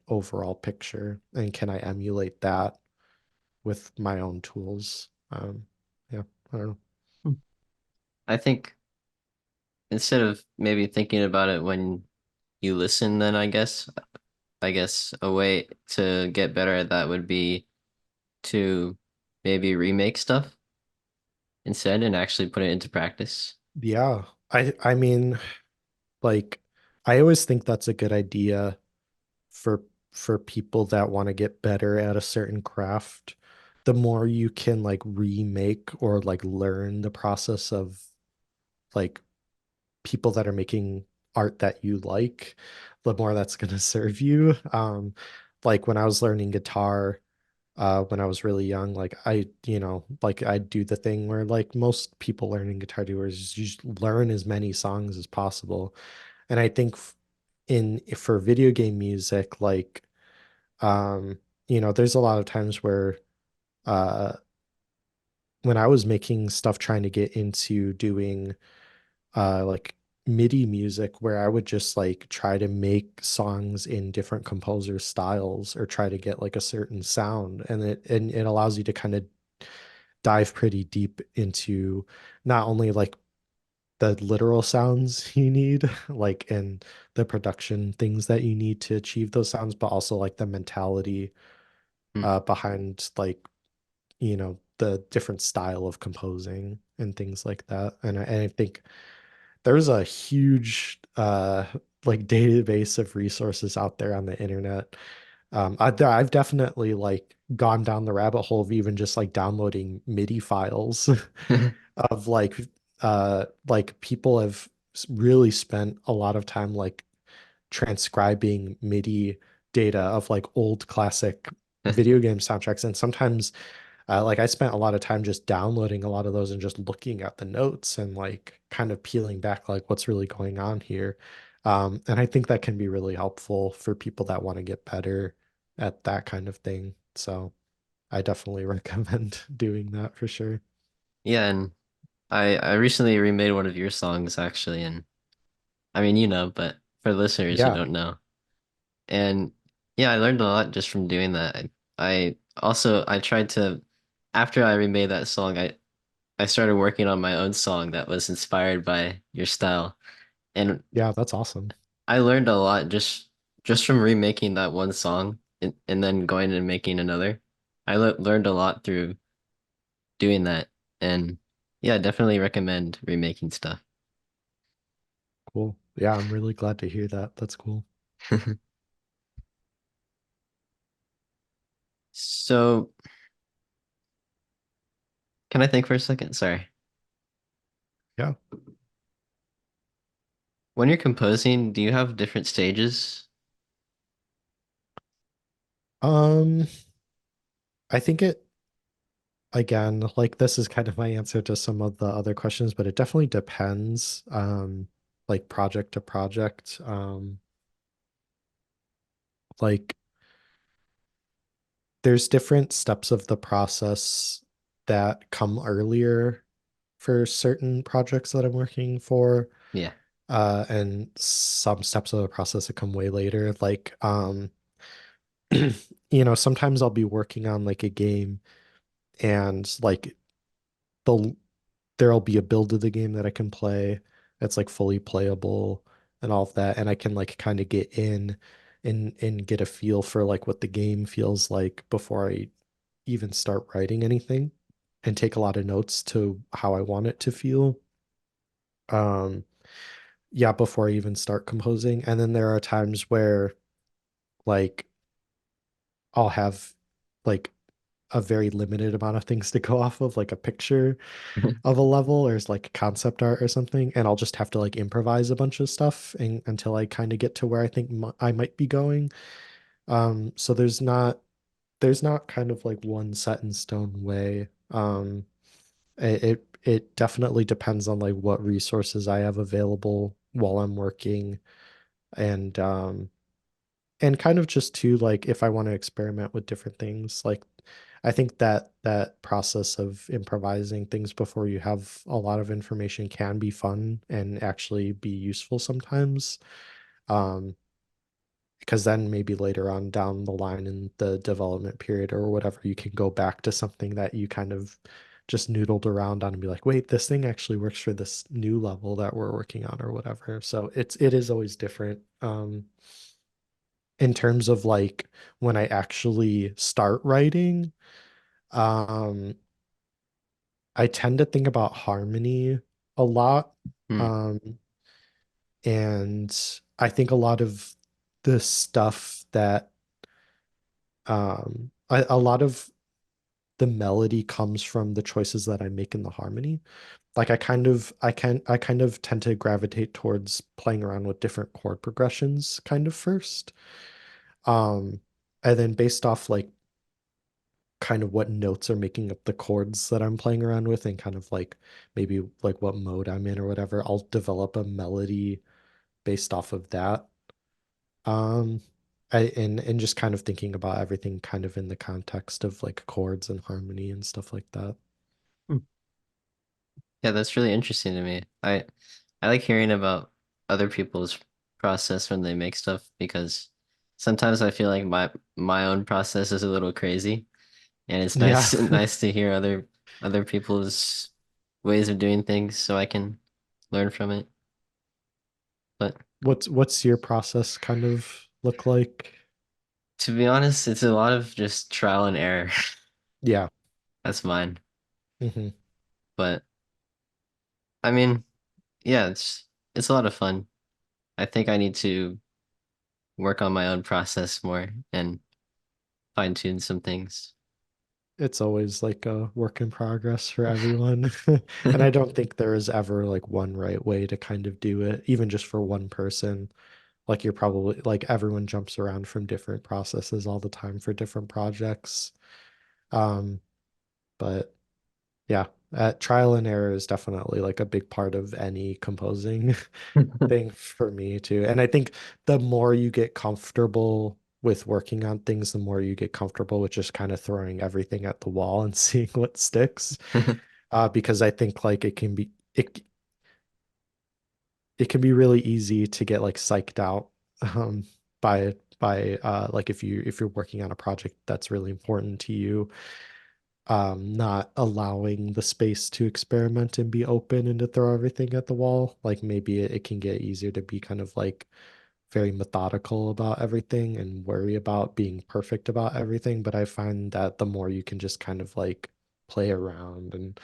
Speaker 2: overall picture, and can I emulate that with my own tools? Yeah, I don't know.
Speaker 1: I think instead of maybe thinking about it when you listen, then I guess a way to get better at that would be to maybe remake stuff instead and actually put it into practice.
Speaker 2: Yeah, I mean, like I always think that's a good idea for for people that want to get better at a certain craft, the more you can like remake or like learn the process of like people that are making art that you like, the more that's going to serve you. Like when I was learning guitar, when I was really young, like like I do the thing where like most people learning guitar do is you just learn as many songs as possible. And I think in for video game music, like there's a lot of times where uh when I was making stuff trying to get into doing like MIDI music where I would just like try to make songs in different composer styles or try to get like a certain sound, and it allows you to kind of dive pretty deep into not only like the literal sounds you need like and the production things that you need to achieve those sounds, but also like the mentality
Speaker 1: Hmm.
Speaker 2: behind like the different style of composing and things like that. And I think there's a huge like database of resources out there on the internet. I've definitely like gone down the rabbit hole of even just like downloading MIDI files of like people have really spent a lot of time like transcribing MIDI data of like old classic video game soundtracks. And sometimes like I spent a lot of time just downloading a lot of those and just looking at the notes and like kind of peeling back like what's really going on here. And I think that can be really helpful for people that want to get better at that kind of thing. So I definitely recommend doing that for sure.
Speaker 1: Yeah, and I recently remade one of your songs actually, and I mean, but for listeners who
Speaker 2: Yeah,
Speaker 1: don't know. And yeah, I learned a lot just from doing that. I also I tried to after I remade that song, I started working on my own song that was inspired by your style. And
Speaker 2: yeah, that's awesome.
Speaker 1: I learned a lot just from remaking that one song and then going and making another. I learned a lot through doing that. And yeah, definitely recommend remaking stuff.
Speaker 2: Cool. Yeah, I'm really glad to hear that. That's cool.
Speaker 1: So, can I think for a second? Sorry.
Speaker 2: Yeah.
Speaker 1: When you're composing, do you have different stages?
Speaker 2: Um, I think it again, like this is kind of my answer to some of the other questions, but it definitely depends, like project to project. Like there's different steps of the process that come earlier for certain projects that I'm working for,
Speaker 1: Yeah.
Speaker 2: and some steps of the process that come way later. Like, sometimes I'll be working on like a game and like the there'll be a build of the game that I can play that's like fully playable and all of that. And I can like kind of get in and get a feel for like what the game feels like before I even start writing anything and take a lot of notes to how I want it to feel. Um, yeah, before I even start composing. And then there are times where like I'll have like a very limited amount of things to go off of, like a picture of a level or it's like concept art or something, and I'll just have to like improvise a bunch of stuff until I kind of get to where I think I might be going. So there's not kind of like one set in stone way. It definitely depends on like what resources I have available while I'm working, and kind of just too like if I want to experiment with different things. Like I think that process of improvising things before you have a lot of information can be fun and actually be useful sometimes. Um, because then maybe later on down the line in the development period or whatever, you can go back to something that you kind of just noodled around on and be like, wait, this thing actually works for this new level that we're working on or whatever. So it is always different. In terms of like when I actually start writing, um, I tend to think about harmony a lot.
Speaker 1: Hmm.
Speaker 2: Um, and I think a lot of the stuff that A lot of the melody comes from the choices that I make in the harmony. Like I kind of tend to gravitate towards playing around with different chord progressions kind of first. Um, and then based off like kind of what notes are making up the chords that I'm playing around with and kind of like maybe like what mode I'm in or whatever, I'll develop a melody based off of that. Um, and just kind of thinking about everything kind of in the context of like chords and harmony and stuff like that.
Speaker 1: Yeah, that's really interesting to me. I like hearing about other people's process when they make stuff because sometimes I feel like my own process is a little crazy, and it's
Speaker 2: Yeah.
Speaker 1: nice nice to hear other people's ways of doing things so I can learn from it. But
Speaker 2: What's your process kind of look like?
Speaker 1: to be honest, it's a lot of just trial and error.
Speaker 2: Yeah.
Speaker 1: That's mine.
Speaker 2: Hmm.
Speaker 1: But I mean, yeah, it's a lot of fun. I think I need to work on my own process more and fine tune some things.
Speaker 2: It's always like a work in progress for everyone. And I don't think there is ever like one right way to kind of do it, even just for one person. Like you're probably like everyone jumps around from different processes all the time for different projects. Um, but yeah, trial and error is definitely like a big part of any composing thing for me too. And I think the more you get comfortable with working on things, the more you get comfortable with just kind of throwing everything at the wall and seeing what sticks. Because I think like it can be really easy to get like psyched out um by like if you're working on a project that's really important to you, not allowing the space to experiment and be open and to throw everything at the wall. Like maybe it can get easier to be kind of like very methodical about everything and worry about being perfect about everything. But I find that the more you can just kind of like play around and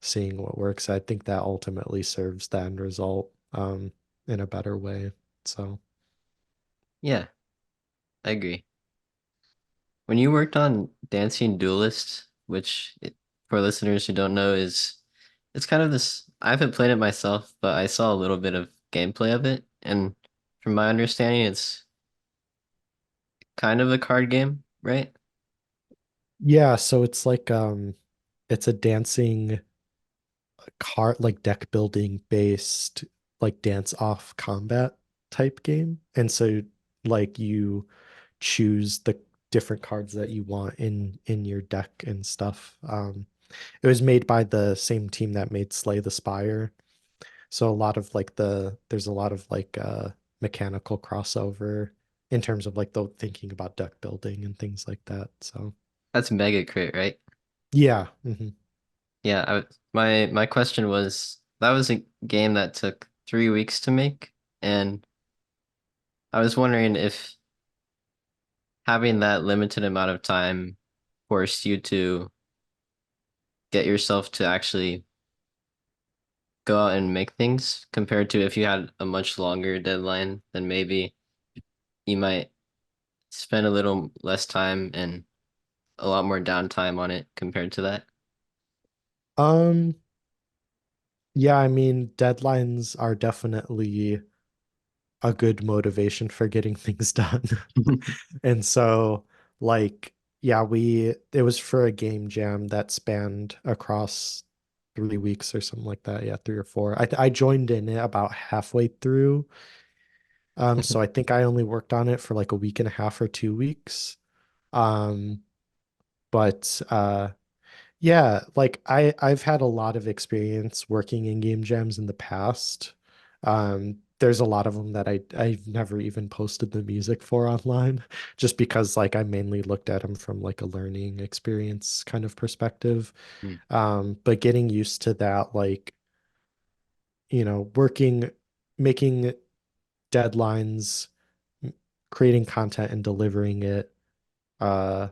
Speaker 2: seeing what works, I think that ultimately serves the end result in a better way. So
Speaker 1: Yeah, I agree. When you worked on Dancing Duelist, for listeners who don't know it's kind of this I haven't played it myself, but I saw a little bit of gameplay of it, and from my understanding it's kind of a card game, right?
Speaker 2: yeah, so it's a dancing card like deck building based like dance off combat type game. And so like you choose the different cards that you want in your deck and stuff. It was made by the same team that made Slay the Spire. So a lot of like there's a lot of like mechanical crossover in terms of like the thinking about deck building and things like that. So
Speaker 1: That's Mega Crit, right?
Speaker 2: yeah. Mhm.
Speaker 1: Yeah, my question was that was a game that took 3 weeks to make, and I was wondering if having that limited amount of time forced you to get yourself to actually go out and make things compared to if you had a much longer deadline, then maybe you might spend a little less time and a lot more downtime on it compared to that.
Speaker 2: Um yeah, I mean deadlines are definitely a good motivation for getting things done. And so like yeah, we it was for a game jam that spanned across 3 weeks or something like that. Yeah, 3 or 4. I joined in it about halfway through. So I think I only worked on it for like a week and a half or 2 weeks. Um, but yeah, like I've had a lot of experience working in game jams in the past. There's a lot of them that I've never even posted the music for online, just because like I mainly looked at them from like a learning experience kind of perspective.
Speaker 1: Mm.
Speaker 2: But getting used to that, like, making deadlines, m- creating content and delivering it uh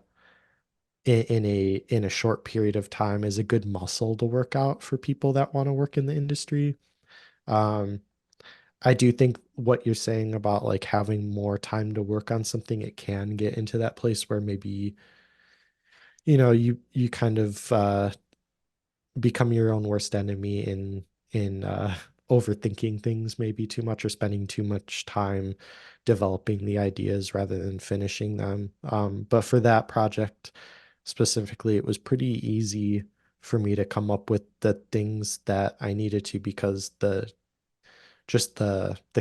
Speaker 2: in a short period of time is a good muscle to work out for people that want to work in the industry. Um, I do think what you're saying about like having more time to work on something, it can get into that place where maybe, you kind of become your own worst enemy in overthinking things maybe too much or spending too much time developing the ideas rather than finishing them. But for that project specifically, it was pretty easy for me to come up with the things that I needed to because the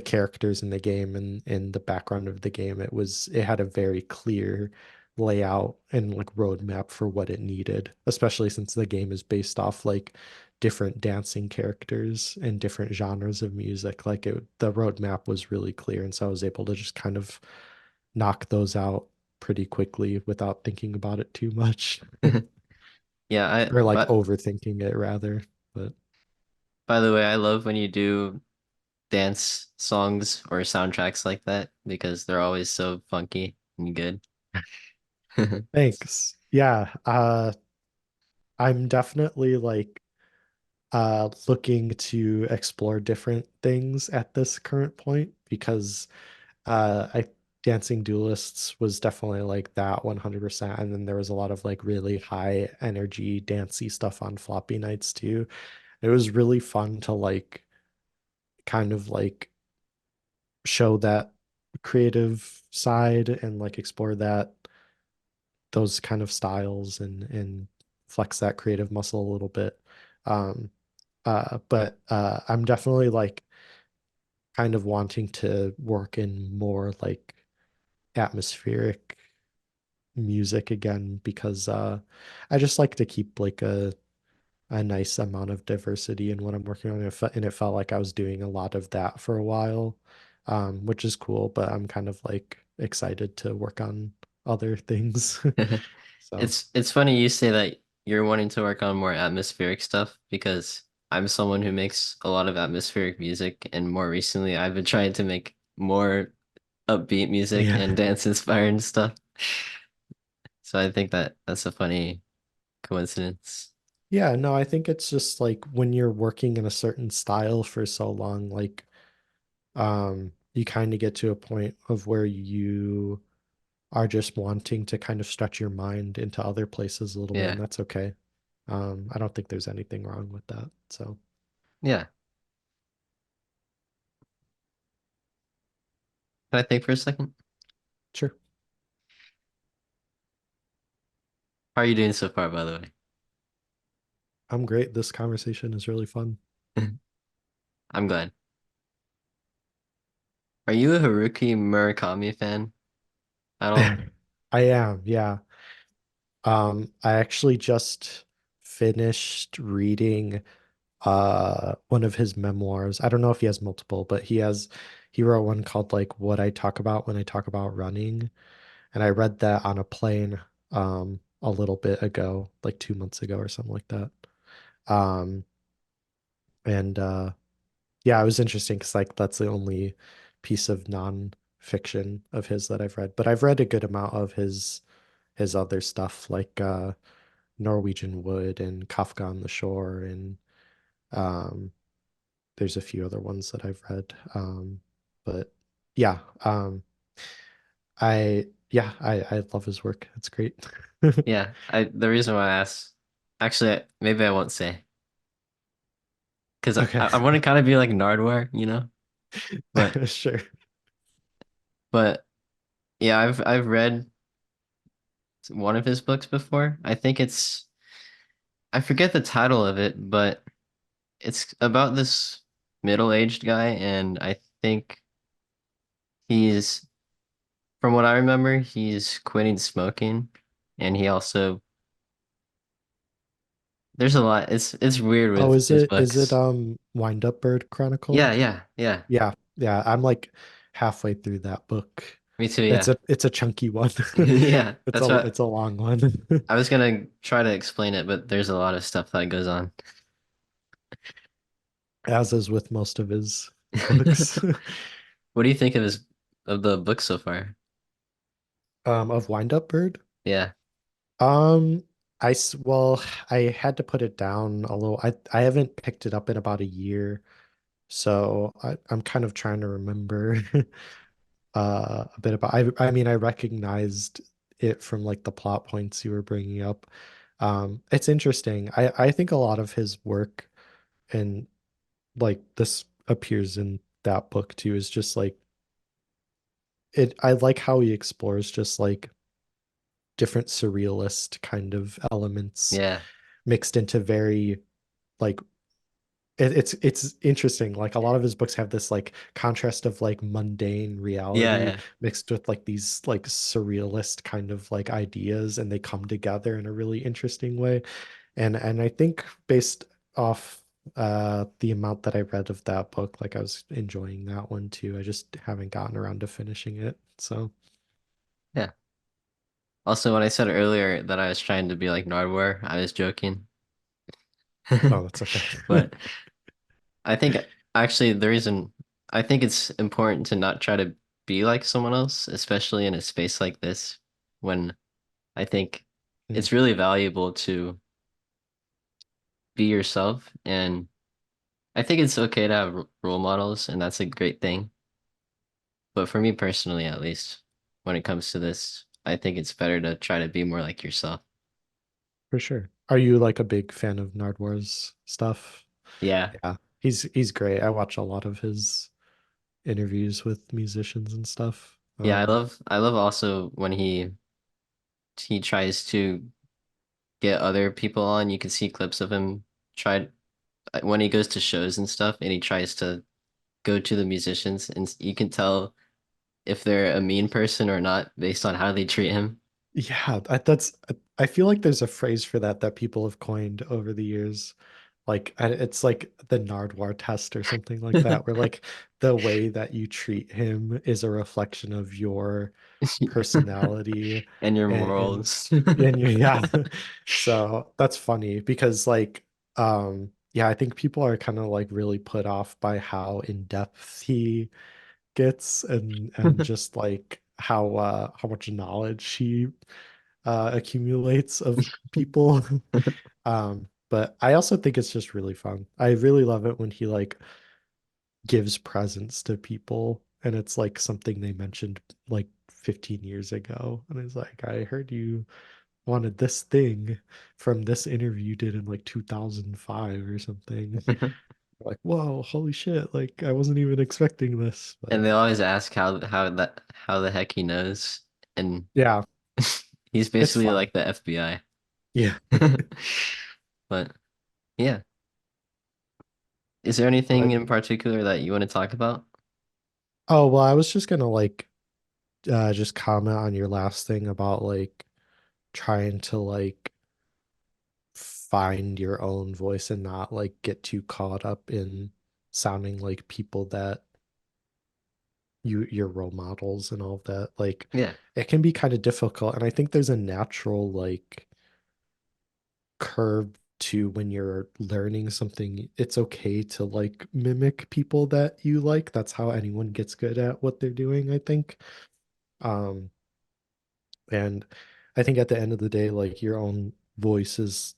Speaker 2: characters in the game and the background of the game, it had a very clear layout and like roadmap for what it needed, especially since the game is based off like different dancing characters and different genres of music. The roadmap was really clear, and so I was able to just kind of knock those out pretty quickly without thinking about it too much.
Speaker 1: Yeah,
Speaker 2: Or like
Speaker 1: but
Speaker 2: overthinking it rather. But
Speaker 1: by the way, I love when you do dance songs or soundtracks like that because they're always so funky and good.
Speaker 2: thanks. Yeah, I'm definitely like looking to explore different things at this current point because I Dancing Duelists was definitely like that 100%. And then there was a lot of like really high energy dancey stuff on Floppy Nights too. It was really fun to like kind of like show that creative side and like explore those kind of styles and flex that creative muscle a little bit. Um, but I'm definitely like kind of wanting to work in more like atmospheric music again because I just like to keep like a nice amount of diversity in what I'm working on. And it felt like I was doing a lot of that for a while, which is cool, but I'm kind of like excited to work on other things. So
Speaker 1: It's funny you say that you're wanting to work on more atmospheric stuff because I'm someone who makes a lot of atmospheric music, and more recently I've been trying to make more upbeat music
Speaker 2: yeah.
Speaker 1: and dance inspired stuff. So I think that that's a funny coincidence.
Speaker 2: Yeah, no, I think it's just like when you're working in a certain style for so long, like you kind of get to a point of where you are just wanting to kind of stretch your mind into other places a little bit,
Speaker 1: Yeah.
Speaker 2: and that's okay. I don't think there's anything wrong with that. So
Speaker 1: Yeah. Can I think for a second?
Speaker 2: sure.
Speaker 1: How are you doing so far, by the
Speaker 2: I'm great. This conversation is really fun.
Speaker 1: way? I'm glad. Are you a Haruki Murakami fan at all?
Speaker 2: I am, yeah. I actually just finished reading one of his memoirs. I don't know if he has multiple, but he wrote one called like What I Talk About When I Talk About Running. And I read that on a plane a little bit ago, like 2 months ago or something like that. Um and yeah, it was interesting because like that's the only piece of non-fiction of his that I've read. But I've read a good amount of his other stuff like Norwegian Wood and Kafka on the Shore and um there's a few other ones that I've read. But yeah, I love his work. It's great.
Speaker 1: Yeah, I the reason why I asked, actually, maybe I won't say because
Speaker 2: Okay.
Speaker 1: I want to kind of be like Nardwuar, you know? But
Speaker 2: Sure.
Speaker 1: but yeah, I've read one of his books before. I forget the title of it, but it's about this middle-aged guy, and I think he's, from what I remember, he's quitting smoking, and he also there's a lot. It's weird
Speaker 2: Oh,
Speaker 1: with
Speaker 2: is
Speaker 1: his
Speaker 2: it
Speaker 1: books.
Speaker 2: Wind Up Bird Chronicle?
Speaker 1: Yeah, yeah, yeah.
Speaker 2: Yeah, yeah. I'm like halfway through that book.
Speaker 1: Me too,
Speaker 2: It's
Speaker 1: yeah.
Speaker 2: a chunky one.
Speaker 1: Yeah,
Speaker 2: It's
Speaker 1: that's
Speaker 2: a
Speaker 1: what
Speaker 2: it's a long one.
Speaker 1: I was gonna try to explain it, but there's a lot of stuff that goes on.
Speaker 2: As is with most of his books.
Speaker 1: What do you think of the book so far?
Speaker 2: Of Wind Up Bird.
Speaker 1: Yeah.
Speaker 2: Um, well, I had to put it down a little. I haven't picked it up in about a year. So I'm kind of trying to remember a bit about. I mean, I recognized it from like the plot points you were bringing up. It's interesting. I think a lot of his work, and like this appears in that book too, is just like it. I like how he explores just like different surrealist kind of elements
Speaker 1: Yeah.
Speaker 2: mixed into very like it's interesting. Like a lot of his books have this like contrast of like mundane
Speaker 1: Yeah,
Speaker 2: reality
Speaker 1: yeah.
Speaker 2: mixed with like these like surrealist kind of like ideas, and they come together in a really interesting way. And I think based off the amount that I read of that book, like I was enjoying that one too. I just haven't gotten around to finishing it. So,
Speaker 1: Yeah. Also, when I said earlier that I was trying to be like Nardwuar, I was joking.
Speaker 2: oh, that's okay.
Speaker 1: But I think actually the reason I think it's important to not try to be like someone else, especially in a space like this, when I think
Speaker 2: Mm,
Speaker 1: it's really valuable to be yourself. And I think it's okay to have role models, and that's a great thing. But for me personally, at least, when it comes to this, I think it's better to try to be more like yourself.
Speaker 2: for sure. Are you like a big fan of Nardwar's stuff?
Speaker 1: Yeah.
Speaker 2: Yeah, he's great. I watch a lot of his interviews with musicians and stuff.
Speaker 1: Yeah, I love also when he tries to get other people on. You can see clips of him try when he goes to shows and stuff, and he tries to go to the musicians, and you can tell if they're a mean person or not based on how they treat him.
Speaker 2: Yeah, that's I feel like there's a phrase for that that people have coined over the years. Like it's like the Nardwuar test or something like that, where like the way that you treat him is a reflection of your personality
Speaker 1: And your
Speaker 2: and and,
Speaker 1: morals.
Speaker 2: and your yeah. So that's funny because like yeah, I think people are kind of like really put off by how in depth he gets and just like how much knowledge he accumulates of people. But I also think it's just really fun. I really love it when he like gives presents to people and it's like something they mentioned like 15 years ago. And it's like, I heard you wanted this thing from this interview you did in like 2005 or something. Like, whoa, holy shit. Like I wasn't even expecting this. But
Speaker 1: And they always ask how the heck he knows, and
Speaker 2: yeah,
Speaker 1: he's
Speaker 2: it's
Speaker 1: basically
Speaker 2: fun.
Speaker 1: like the FBI.
Speaker 2: Yeah.
Speaker 1: But yeah, is there anything
Speaker 2: But
Speaker 1: in particular that you want to talk about?
Speaker 2: oh well, I was just gonna like just comment on your last thing about like trying to like find your own voice and not like get too caught up in sounding like people that your role models and all of that. Like
Speaker 1: Yeah.
Speaker 2: it can be kind of difficult. And I think there's a natural like curve to when you're learning something. It's okay to like mimic people that you like. That's how anyone gets good at what they're doing, I think. Um, and I think at the end of the day, like your own voice is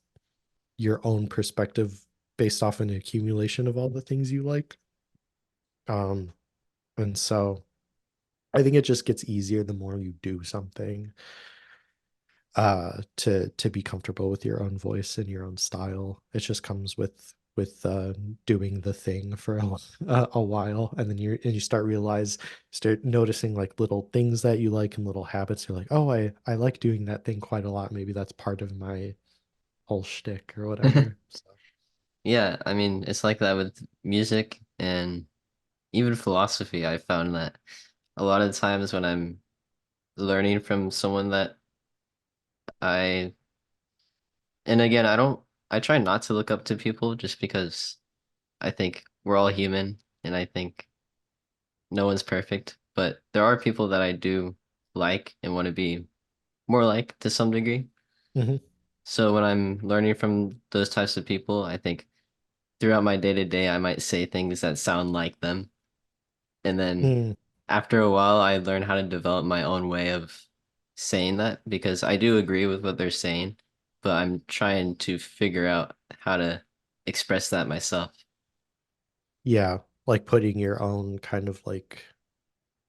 Speaker 2: your own perspective based off an accumulation of all the things you like. Um, and so I think it just gets easier the more you do something to be comfortable with your own voice and your own style. It just comes with doing the thing for a while, and then you start noticing like little things that you like and little habits. You're like, oh, I like doing that thing quite a lot. Maybe that's part of my whole shtick or whatever. So,
Speaker 1: Yeah, I mean, it's like that with music and even philosophy. I found that a lot of the times when I'm learning from someone that I, and again, I try not to look up to people just because I think we're all human and I think no one's perfect, but there are people that I do like and want to be more like to some degree.
Speaker 2: mhm.
Speaker 1: So when I'm learning from those types of people, I think throughout my day to day, I might say things that sound like them. And then
Speaker 2: Mm,
Speaker 1: after a while, I learn how to develop my own way of saying that because I do agree with what they're saying, but I'm trying to figure out how to express that myself.
Speaker 2: yeah. like putting your own kind of like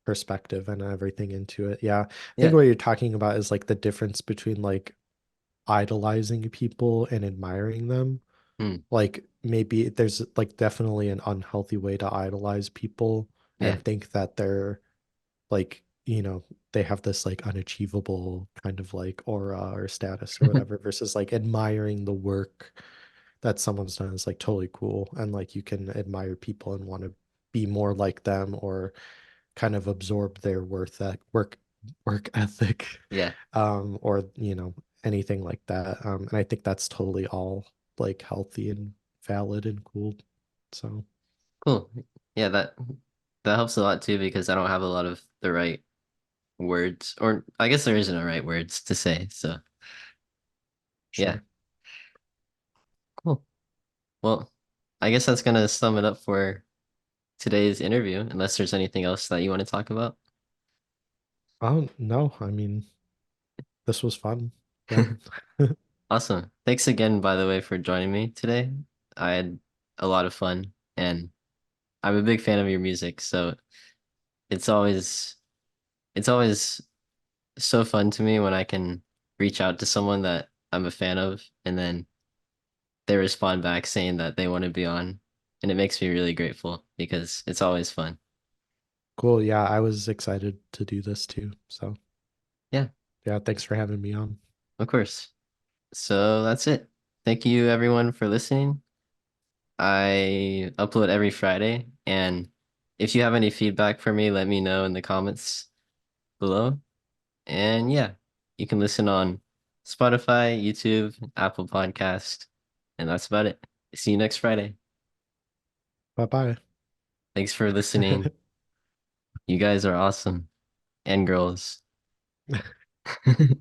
Speaker 2: perspective and everything into it. Yeah. I think
Speaker 1: Yeah.
Speaker 2: what you're talking about is like the difference between like idolizing people and admiring them.
Speaker 1: Hmm.
Speaker 2: Like maybe there's like definitely an unhealthy way to idolize people
Speaker 1: Yeah.
Speaker 2: and think that they're like, they have this like unachievable kind of like aura or status or whatever versus like admiring the work that someone's done is like totally cool. And like you can admire people and want to be more like them or kind of absorb their work ethic
Speaker 1: Yeah.
Speaker 2: or anything like that. And I think that's totally all like healthy and valid and cool. So
Speaker 1: Cool. Yeah, that helps a lot too because I don't have a lot of the right words, or I guess there isn't a right words to say. So yeah,
Speaker 2: sure.
Speaker 1: cool. Well, I guess that's gonna sum it up for today's interview, unless there's anything else that you want to talk about.
Speaker 2: Oh no, I mean this was fun. Yeah.
Speaker 1: Awesome. Thanks again, by the way, for joining me today. I had a lot of fun, and I'm a big fan of your music, so it's always it's always so fun to me when I can reach out to someone that I'm a fan of, and then they respond back saying that they want to be on, and it makes me really grateful because it's always fun.
Speaker 2: Cool. Yeah, I was excited to do this too. So
Speaker 1: Yeah,
Speaker 2: yeah, thanks for having me on.
Speaker 1: of course. So that's it. Thank you everyone for listening. I upload every Friday, and if you have any feedback for me, let me know in the comments below. And yeah, you can listen on Spotify, YouTube, Apple Podcast, and that's about it. See you next Friday.
Speaker 2: Bye bye.
Speaker 1: Thanks for listening. You guys are awesome, and girls.